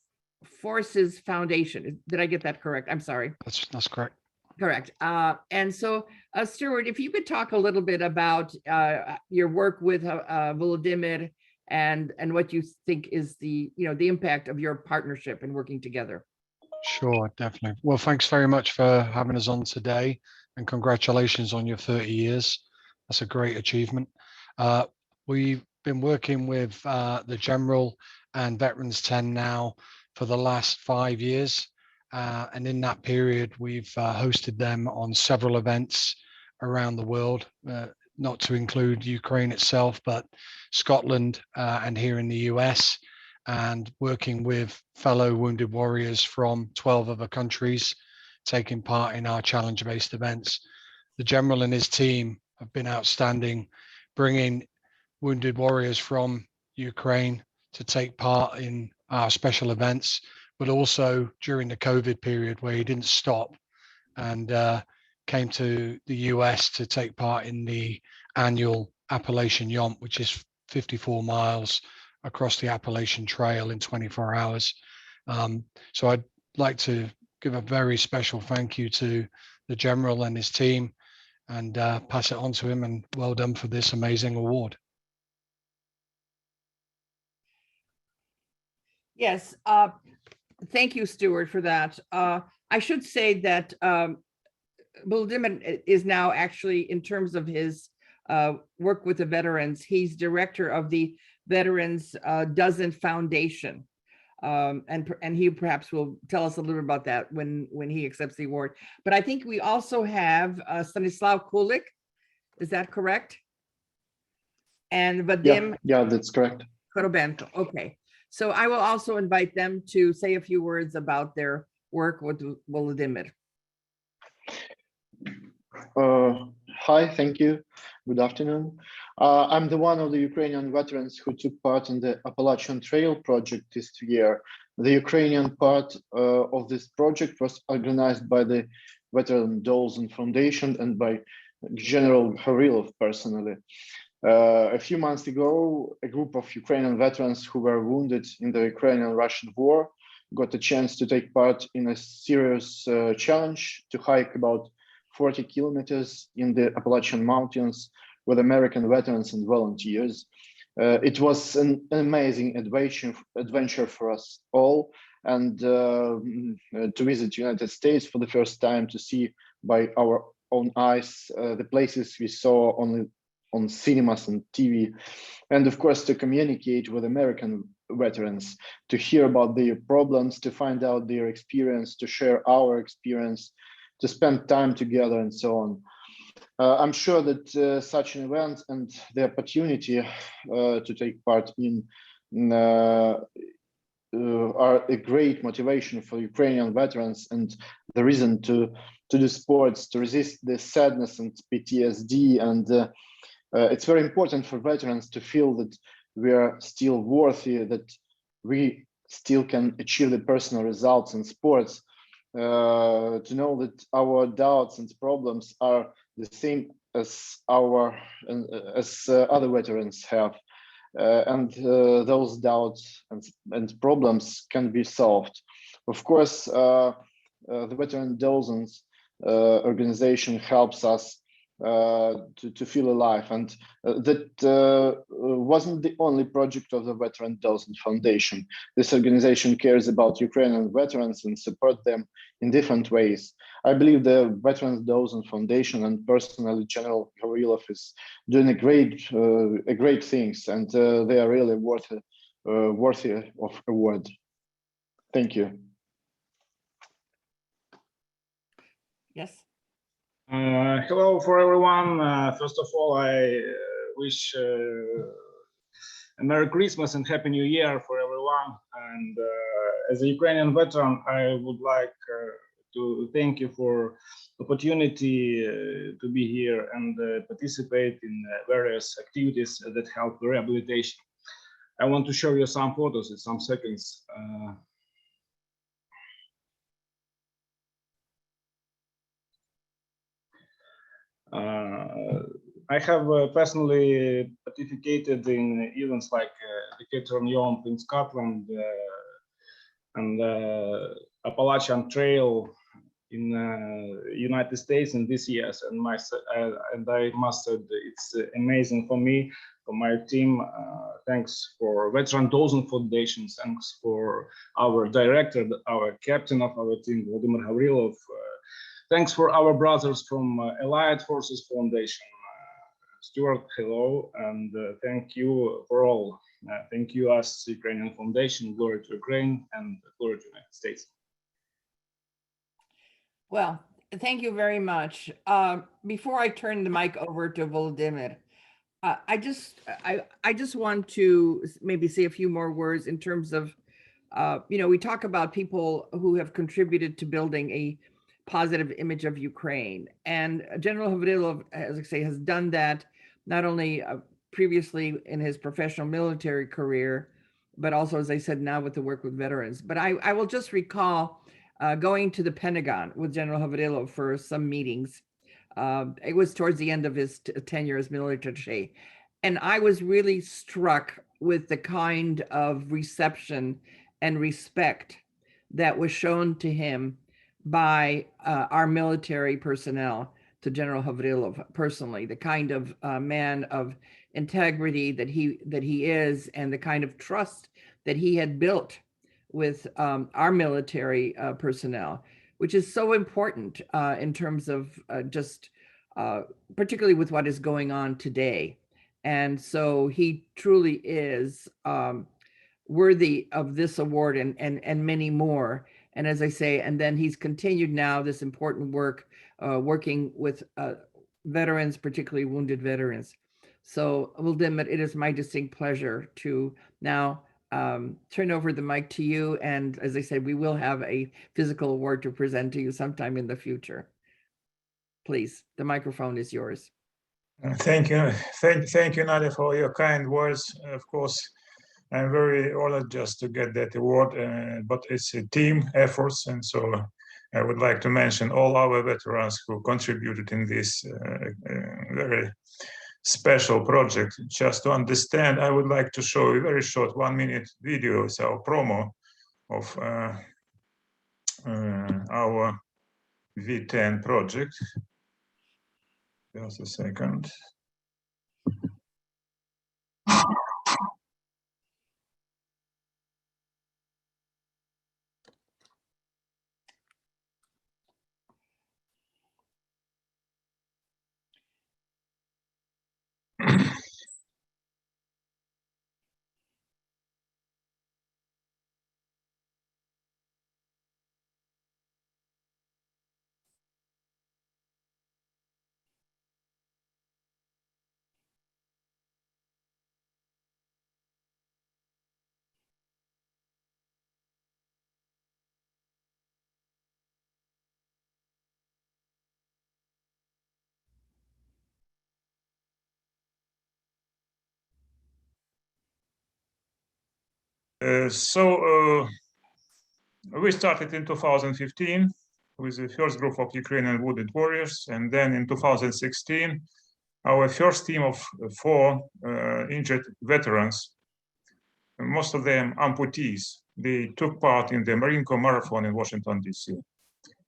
Forces Foundation. Did I get that correct? I'm sorry. That's correct. Correct. And so, Stuart, if you could talk a little bit about your work with Volodymyr and what you think is the impact of your partnership and working together. Sure, definitely. Well, thanks very much for having us on today, and congratulations on your 30 years. That's a great achievement. We've been working with the General and Veterans 10 now for the last 5 years. And in that period, we've hosted them on several events around the world, not to include Ukraine itself, but Scotland and here in the US, and working with fellow wounded warriors from 12 other countries, taking part in our challenge-based events. The General and his team have been outstanding, bringing wounded warriors from Ukraine to take part in our special events, but also during the COVID period where he didn't stop and came to the US to take part in the annual Appalachian Yomp, which is 54 miles across the Appalachian Trail in 24 hours. So I'd like to give a very special thank you to the General and his team and pass it on to him, and well done for this amazing award. Yes, thank you, Stuart, for that. I should say that Volodymyr is now actually, in terms of his work with the veterans, he's director of the Veterans Dozen Foundation. And he perhaps will tell us a little bit about that when he accepts the award. But I think we also have Stanislav Kulik. Is that correct? And Vadim. Yeah, that's correct. Korobenko. Okay. So I will also invite them to say a few words about their work with Volodymyr. Hi, thank you. Good afternoon. I'm the one of the Ukrainian veterans who took part in the Appalachian Trail project this year. The Ukrainian part of this project was organized by the Veteran Dozen Foundation and by General Havrilov personally. A few months ago, a group of Ukrainian veterans who were wounded in the Ukrainian-Russian war got a chance to take part in a serious challenge to hike about 40 kilometers in the Appalachian Mountains with American veterans and volunteers. It was an amazing adventure for us all, and to visit the United States for the first time, to see by our own eyes the places we saw only on cinemas and TV, and of course to communicate with American veterans, to hear about their problems, to find out their experience, to share our experience, to spend time together and so on. I'm sure that such an event and the opportunity to take part in are a great motivation for Ukrainian veterans and the reason to do sports, to resist the sadness and PTSD. And it's very important for veterans to feel that we are still worthy, that we still can achieve the personal results in sports, to know that our doubts and problems are the same as other veterans have. and those doubts and problems can be solved. Of course, the Veteran Dozens organization helps us to feel alive, and that wasn't the only project of the Veteran Dozen Foundation. This organization cares about Ukrainian veterans and support them in different ways. I believe the Veteran Dozen Foundation and personally General Gavrilov is doing a great things, and they are really worthy of award. Thank you. Yes. Hello for everyone. First of all, I wish a Merry Christmas and Happy New Year for everyone. And as a Ukrainian veteran, I would like to thank you for opportunity to be here and participate in various activities that help rehabilitation. I want to show you some photos in some seconds. I have personally participated in events like the Kettering Yom in Scotland and Appalachian Trail in United States in these years, and I must say it's amazing for me, for my team. Thanks for Veteran Dozen Foundation. Thanks for our director, our captain of our team, Vladimir Gavrilov. Thanks for our brothers from Allied Forces Foundation. Stuart, hello, and thank you for all. Thank you as Ukrainian Foundation, glory to Ukraine and glory to the United States. Well, thank you very much. Before I turn the mic over to Volodymyr, I just want to maybe say a few more words in terms of, we talk about people who have contributed to building a positive image of Ukraine. And General Gavrilov, as I say, has done that not only previously in his professional military career, but also, as I said, now with the work with veterans. But I will just recall going to the Pentagon with General Gavrilov for some meetings. It was towards the end of his tenure as military attaché. And I was really struck with the kind of reception and respect that was shown to him by our military personnel to General Gavrilov personally, the kind of man of integrity that he is, and the kind of trust that he had built with our military personnel, which is so important in terms of particularly with what is going on today. And so he truly is worthy of this award and many more. And as I say, and then he's continued now this important work, working with veterans, particularly wounded veterans. So Volodymyr, it is my distinct pleasure to now turn over the mic to you. And as I said, we will have a physical award to present to you sometime in the future. Please, the microphone is yours. Thank you. Thank you, Nadia, for your kind words. Of course, I'm very honored just to get that award, but it's a team effort. And so I would like to mention all our veterans who contributed in this very special project. Just to understand, I would like to show a very short 1-minute video, it's our promo of our V10 project. Just a second. We started in 2015 with the first group of Ukrainian wounded warriors, and then in 2016 our first team of 4 injured veterans, most of them amputees. They took part in the Marine Corps Marathon in Washington, D.C.,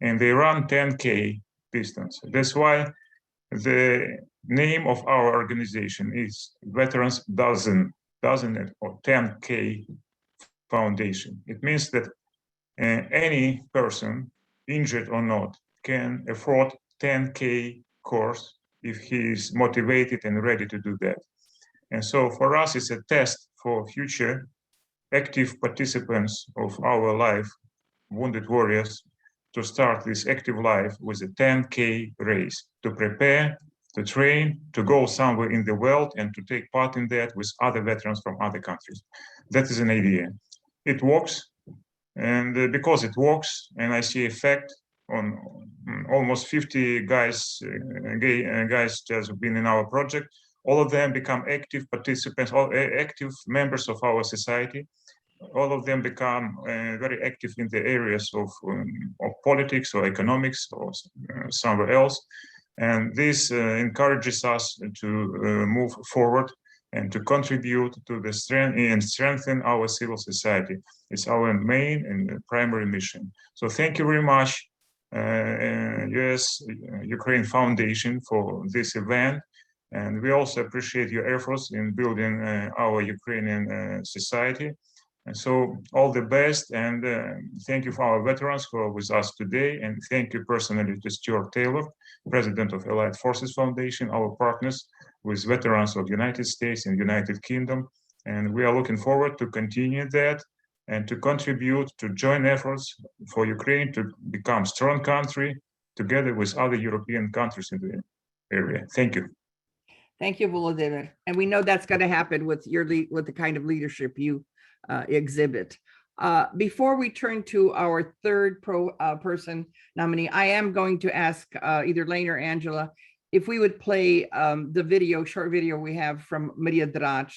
and they ran 10K distance. That's why the name of our organization is Veterans Dozen or 10K Foundation. It means that any person, injured or not, can afford 10K course if he is motivated and ready to do that. And so for us, it's a test for future active participants of our life, wounded warriors, to start this active life with a 10K race, to prepare, to train, to go somewhere in the world and to take part in that with other veterans from other countries. That is an idea. It works, and because it works, and I see effect on almost 50 guys, guys just have been in our project, all of them become active participants, all active members of our society. All of them become very active in the areas of politics or economics or somewhere else. And this encourages us to move forward and to contribute to the strength and strengthen our civil society. It's our main and primary mission. So thank you very much, US-Ukraine Foundation, for this event. And we also appreciate your efforts in building our Ukrainian society. And so all the best, and thank you for our veterans who are with us today, and thank you personally to Stuart Taylor, President of Allied Forces Foundation, our partners with veterans of the United States and United Kingdom. And we are looking forward to continue that and to contribute to joint efforts for Ukraine to become a strong country together with other European countries in the area. Thank you. Thank you, Volodymyr. And we know that's going to happen with with the kind of leadership you exhibit. Before we turn to our third person nominee, I am going to ask either Lane or Angela if we would play the short video we have from Maria Drach.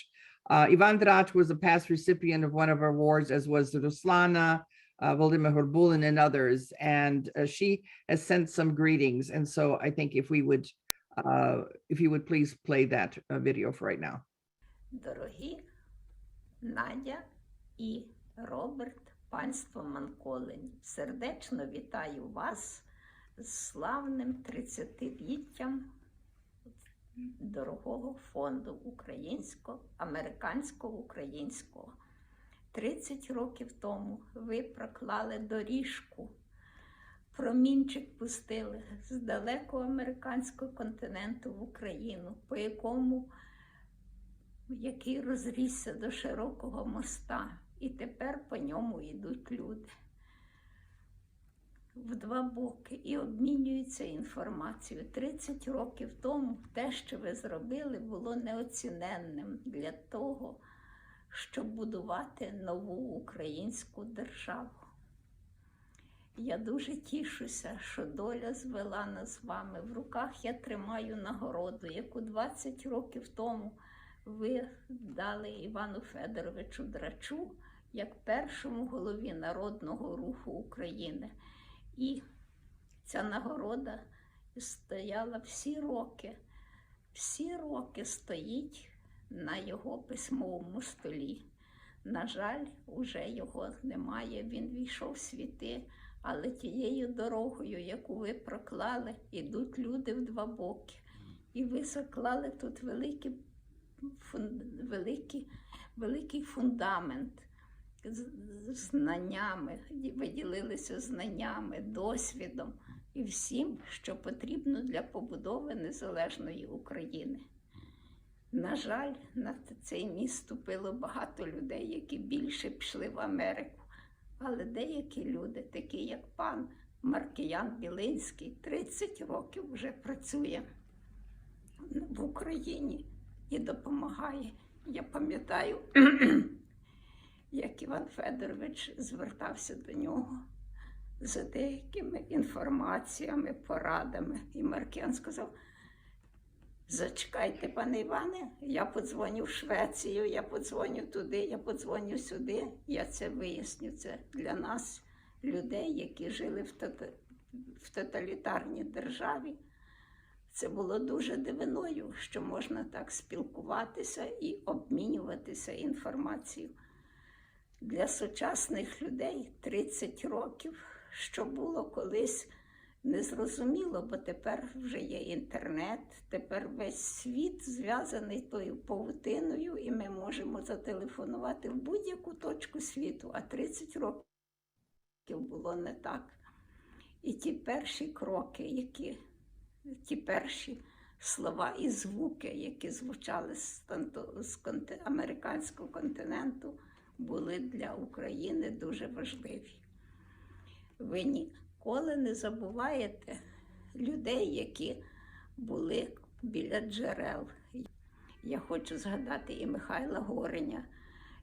Ivan Drach was a past recipient of one of our awards, as was Ruslana, Volodymyr Horbulin, and others. And she has sent some greetings. And so I think if you would please play that video for right now. Дорогі Надя і Роберт, панство Манколень, сердечно вітаю вас з славним 30-літтям дорогого фонду американсько-українського. 30 років тому ви проклали доріжку, промінчик пустили з далекого американського континенту в Україну, який розрісся до широкого моста, і тепер по ньому йдуть люди в два боки і обмінюються інформацією. 30 років тому те, що ви зробили, було неоціненним для того, щоб будувати нову українську державу. Я дуже тішуся, що доля звела нас з вами. В руках я тримаю нагороду, яку 20 років тому ви дали Івану Федоровичу Драчу як першому голові Народного руху України. І ця нагорода стояла всі роки стоїть на його письмовому столі. На жаль, уже його немає, він війшов в світи, але тією дорогою, яку ви проклали, ідуть люди в два боки. І ви заклали тут великий фундамент знаннями, ви ділилися знаннями, досвідом і всім, що потрібно для побудови незалежної України. На жаль, на цей міст вступило багато людей, які більше пішли в Америку. Але деякі люди, такі як пан Маркіян Білинський, 30 років вже працює в Україні і допомагає. Я пам'ятаю, як Іван Федорович звертався до нього за деякими інформаціями, порадами. І Маркіян сказав: зачекайте, пане Іване, я подзвоню в Швецію, я подзвоню туди, я подзвоню сюди. Я це виясню. Це для нас, людей, які жили в тоталітарній державі. Це було дуже дивиною, що можна так спілкуватися і обмінюватися інформацією. Для сучасних людей 30 років, що було колись незрозуміло, бо тепер вже є інтернет, тепер весь світ зв'язаний тою павутиною, і ми можемо зателефонувати в будь-яку точку світу, а 30 років було не так. І ті перші кроки, ті перші слова і звуки, які звучали з американського континенту, були для України дуже важливі. Ви ніколи не забуваєте людей, які були біля джерел. Я хочу згадати і Михайла Гореня,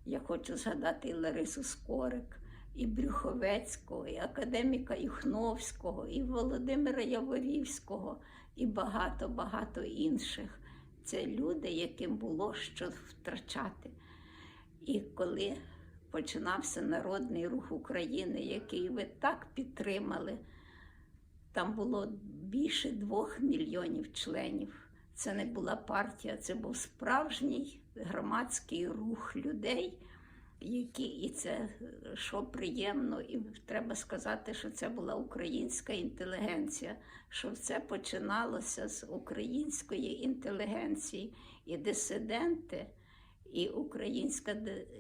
я хочу згадати і Ларису Скорик, і Брюховецького, і академіка Юхновського, і Володимира Яворівського, і багато-багато інших. Це люди, яким було що втрачати. І коли починався Народний рух України, який ви так підтримали, там було більше 2 мільйонів членів. Це не була партія, це був справжній громадський рух людей, і це, що приємно, і треба сказати, що це була українська інтелігенція, що це починалося з української інтелігенції, і дисиденти, і українська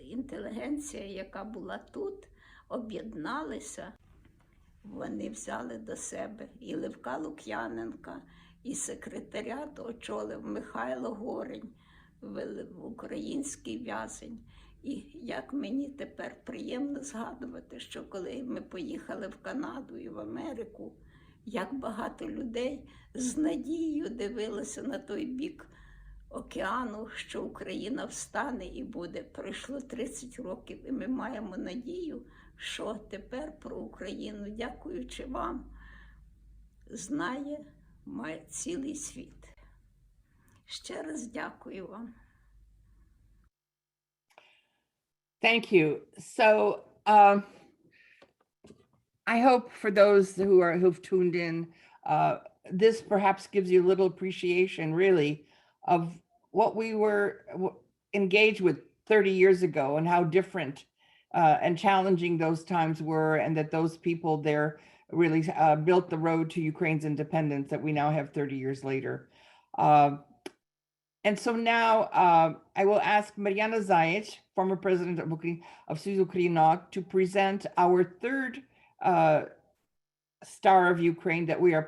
інтелігенція, яка була тут, об'єдналися. Вони взяли до себе і Левка Лук'яненка, і секретаріат очолив Михайло Горень, український в'язень. І як мені тепер приємно згадувати, що коли ми поїхали в Канаду і в Америку, як багато людей з надією дивилися на той бік океану, що Україна встане і буде. Пройшло 30 років, і ми маємо надію, що тепер про Україну, дякуючи вам, знає цілий світ. Ще раз дякую вам. Thank you. So I hope for those who've tuned in, this perhaps gives you a little appreciation really of what we were engaged with 30 years ago and how different and challenging those times were, and that those people there really built the road to Ukraine's independence that we now have 30 years later. And so now I will ask Marina Zaich, former president of Soyuz Ukrainok, to present our third star of Ukraine that we are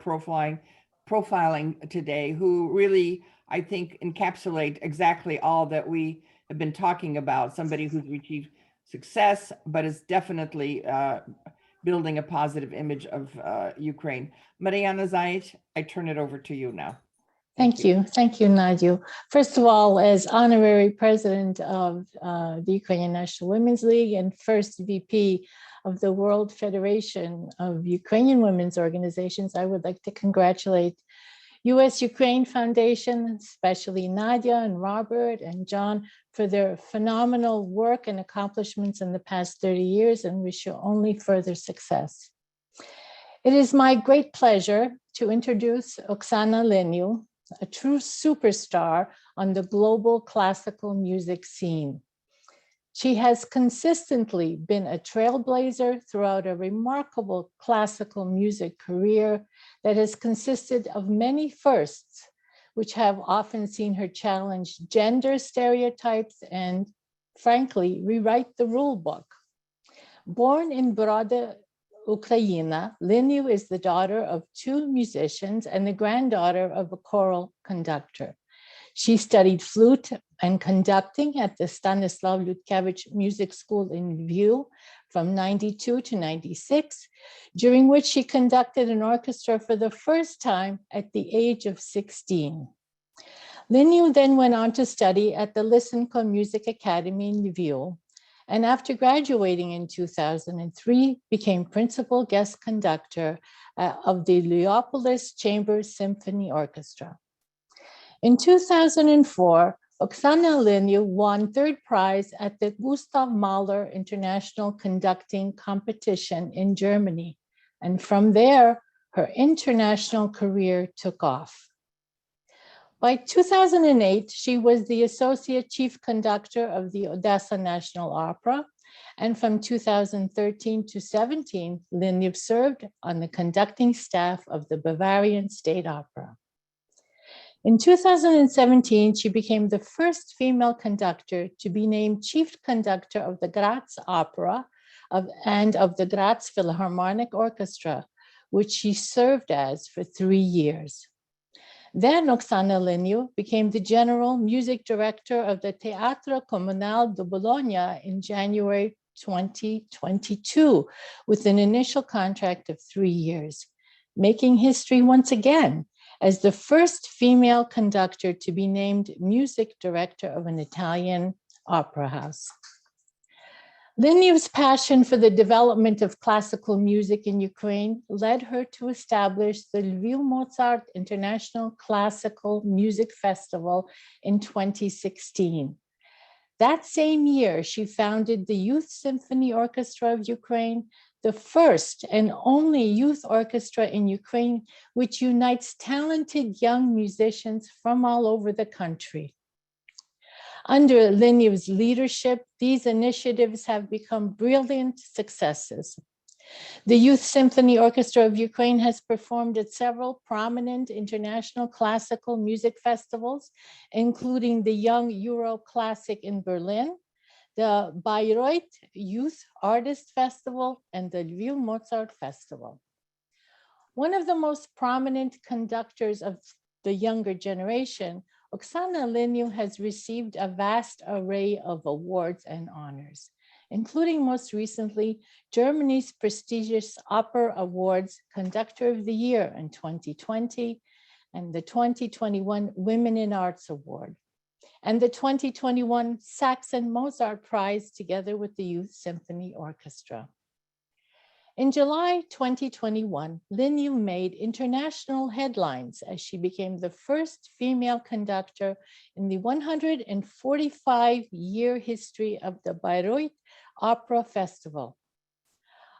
profiling today, who really, I think, encapsulate exactly all that we have been talking about. Somebody who's achieved success, but is definitely building a positive image of Ukraine. Marina Zaich, I turn it over to you now. Thank you. Thank you, Nadya. First of all, as honorary president of the Ukrainian National Women's League and first VP of the World Federation of Ukrainian Women's Organizations, I would like to congratulate US-Ukraine Foundation, especially Nadya and Robert and John, for their phenomenal work and accomplishments in the past 30 years, and wish you only further success. It is my great pleasure to introduce Oksana Leniu, a true superstar on the global classical music scene. She has consistently been a trailblazer throughout a remarkable classical music career that has consisted of many firsts, which have often seen her challenge gender stereotypes and, frankly, rewrite the rule book. Born in Brody, Ukraine, Leniu is the daughter of 2 musicians and the granddaughter of a choral conductor. She studied flute and conducting at the Stanislav Lutkevich Music School in Lviv from 92 to 96, during which she conducted an orchestra for the first time at the age of 16. Leniu then went on to study at the Lysenko Music Academy in Lviv, and after graduating in 2003, became principal guest conductor of the Leopolis Chamber Symphony Orchestra. In 2004, Oksana Leniu won 3rd prize at the Gustav Mahler International Conducting Competition in Germany, and from there, her international career took off. By 2008, she was the Associate Chief Conductor of the Odessa National Opera. And from 2013 to 17, Linev served on the conducting staff of the Bavarian State Opera. In 2017, she became the first female conductor to be named Chief Conductor of the Graz Opera and of the Graz Philharmonic Orchestra, which she served as for 3 years. Then Oksana Linev became the General Music Director of the Teatro Comunale de Bologna in January 2022, with an initial contract of 3 years, making history once again as the first female conductor to be named Music Director of an Italian opera house. Linev's passion for the development of classical music in Ukraine led her to establish the Lviv Mozart International Classical Music Festival in 2016. That same year, she founded the Youth Symphony Orchestra of Ukraine, the first and only youth orchestra in Ukraine, which unites talented young musicians from all over the country. Under Linev's leadership, these initiatives have become brilliant successes. The Youth Symphony Orchestra of Ukraine has performed at several prominent international classical music festivals, including the Young Euro Classic in Berlin, the Bayreuth Youth Artist Festival, and the Lviv Mozart Festival. One of the most prominent conductors of the younger generation, Oksana Linev has received a vast array of awards and honors, including most recently, Germany's prestigious Opera Awards Conductor of the Year in 2020, and the 2021 Women in Arts Award, and the 2021 Saxon Mozart Prize together with the Youth Symphony Orchestra. In July 2021, Linev made international headlines as she became the first female conductor in the 145-year history of the Bayreuth Opera Festival.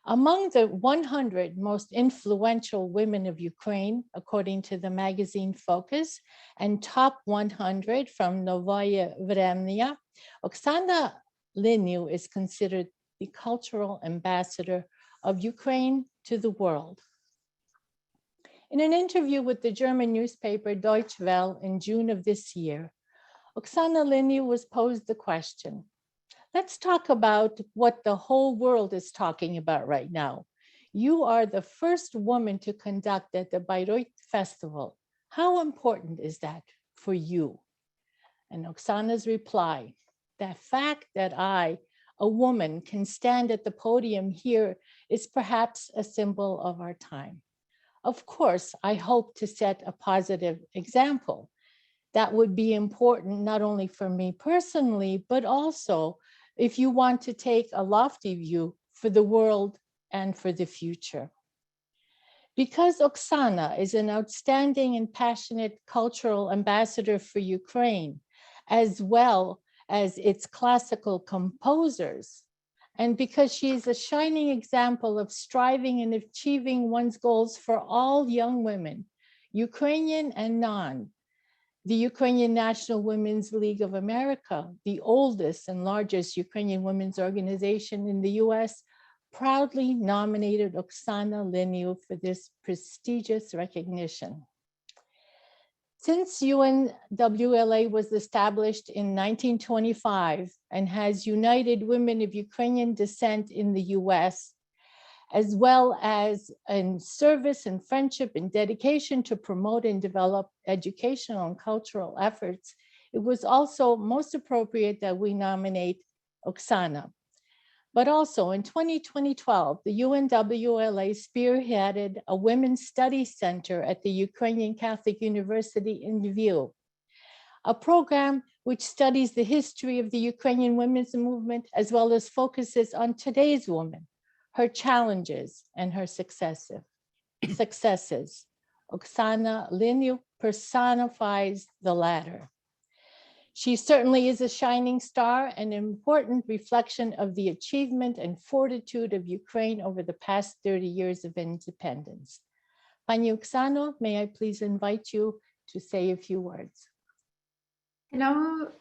Among the 100 most influential women of Ukraine, according to the magazine Focus, and top 100 from Novaya Vremya, Oksana Linev is considered the cultural ambassador of Ukraine to the world. In an interview with the German newspaper Deutsche Welle in June of this year, Oksana Linev was posed the question, let's talk about what the whole world is talking about right now. You are the first woman to conduct at the Bayreuth Festival. How important is that for you? And Oksana's reply, the fact that I, a woman, can stand at the podium here is perhaps a symbol of our time. Of course, I hope to set a positive example. That would be important not only for me personally, but also if you want to take a lofty view for the world and for the future. Because Oksana is an outstanding and passionate cultural ambassador for Ukraine, as well as its classical composers, and because she is a shining example of striving and achieving one's goals for all young women, Ukrainian and non, the Ukrainian National Women's League of America, the oldest and largest Ukrainian women's organization in the US, proudly nominated Oksana Linev for this prestigious recognition. Since UNWLA was established in 1925 and has united women of Ukrainian descent in the US, as well as in service and friendship and dedication to promote and develop educational and cultural efforts, it was also most appropriate that we nominate Oksana. But also in 2012, the UNWLA spearheaded a women's study center at the Ukrainian Catholic University in Lviv, a program which studies the history of the Ukrainian women's movement, as well as focuses on today's woman, her challenges and her successes. Oksana Linev personifies the latter. She certainly is a shining star, an important reflection of the achievement and fortitude of Ukraine over the past 30 years of independence. Pani Oksano, may I please invite you to say a few words? Hello,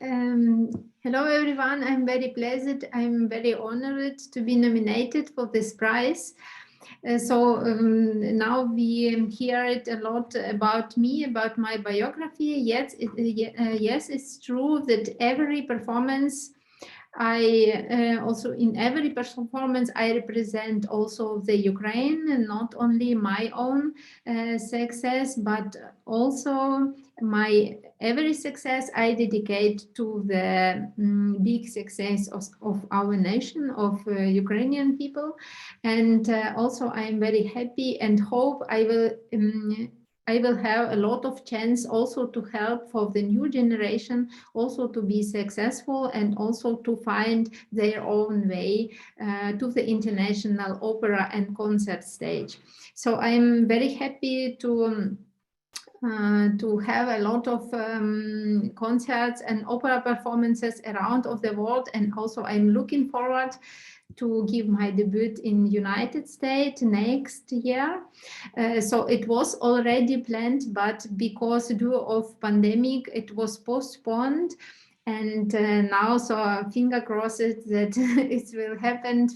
hello everyone. I'm very pleased. I'm very honored to be nominated for this prize. Now we hear it a lot about me, about my biography. Yes, yes, it's true that every performance in every performance I represent also the Ukraine, and not only my own success, but also my every success I dedicate to the big success of our nation, of Ukrainian people. And also I am very happy and hope I will have a lot of chance also to help for the new generation also to be successful and also to find their own way to the international opera and concert stage. So I'm very happy to have a lot of concerts and opera performances around of the world, and also I'm looking forward to give my debut in United States next year. So it was already planned, but because due of pandemic, it was postponed. And now, so finger crossed that it will happen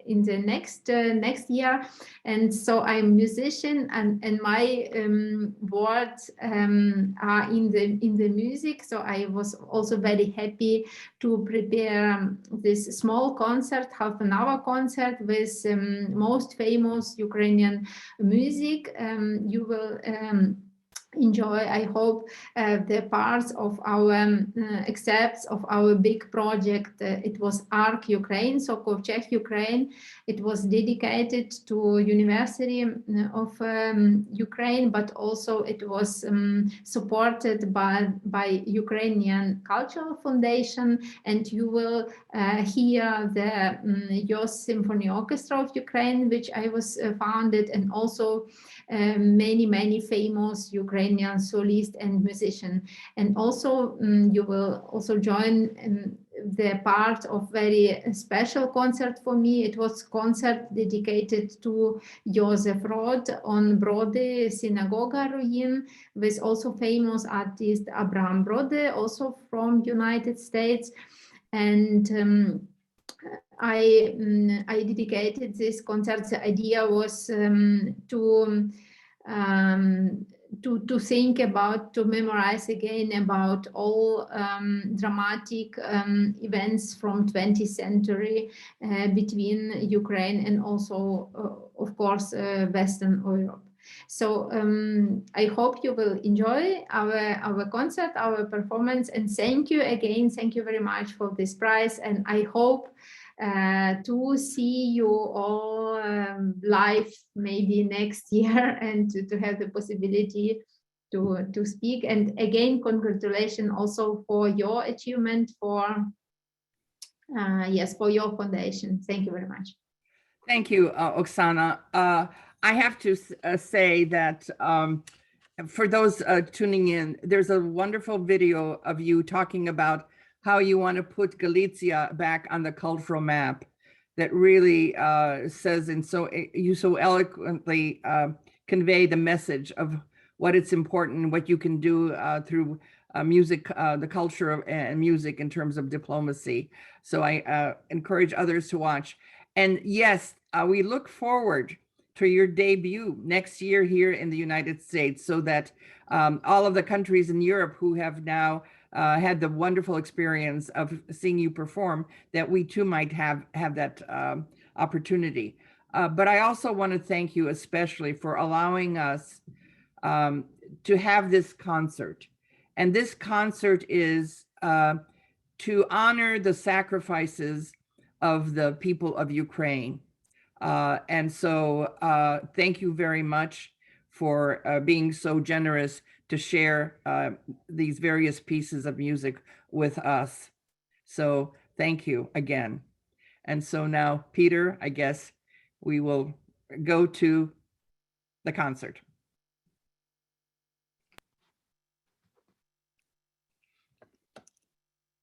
in the next year. And so I'm a musician, and my words are in the music. So I was also very happy to prepare this small concert, half-an-hour concert with most famous Ukrainian music. You will enjoy, I hope, the parts of our excerpts of our big project. It was ARC Ukraine, so Kovcheg Ukraine. It was dedicated to University of Ukraine, but also it was supported by Ukrainian Cultural Foundation. And you will hear the Youth Symphony Orchestra of Ukraine, which I was founded, and also many famous Ukrainian soloists and musicians. And also you will also join the part of very special concert for me. It was concert dedicated to Joseph Roth on Brody Synagoga ruin, with also famous artist Abraham Brody, also from United States. And I dedicated this concert. The idea was to think about, to memorize again about all dramatic events from 20th century between Ukraine and also, of course, Western Europe. So I hope you will enjoy our concert, our performance, and thank you again. Thank you very much for this prize, and I hope to see you all live maybe next year, and to have the possibility to speak. And again, congratulations also for your achievement, for your foundation. Thank you very much. Thank you, Oksana. I have to say that for those tuning in, there's a wonderful video of you talking about how you want to put Galicia back on the cultural map, that really says, and so you so eloquently convey the message of what it's important, what you can do through music, the culture and music in terms of diplomacy. So I encourage others to watch. And yes, we look forward to your debut next year here in the United States, so that all of the countries in Europe who have now had the wonderful experience of seeing you perform, that we too might have that opportunity. But I also want to thank you especially for allowing us to have this concert. And this concert is to honor the sacrifices of the people of Ukraine. And so thank you very much for being so generous to share these various pieces of music with us. So thank you again. And so now, Peter, I guess we will go to the concert.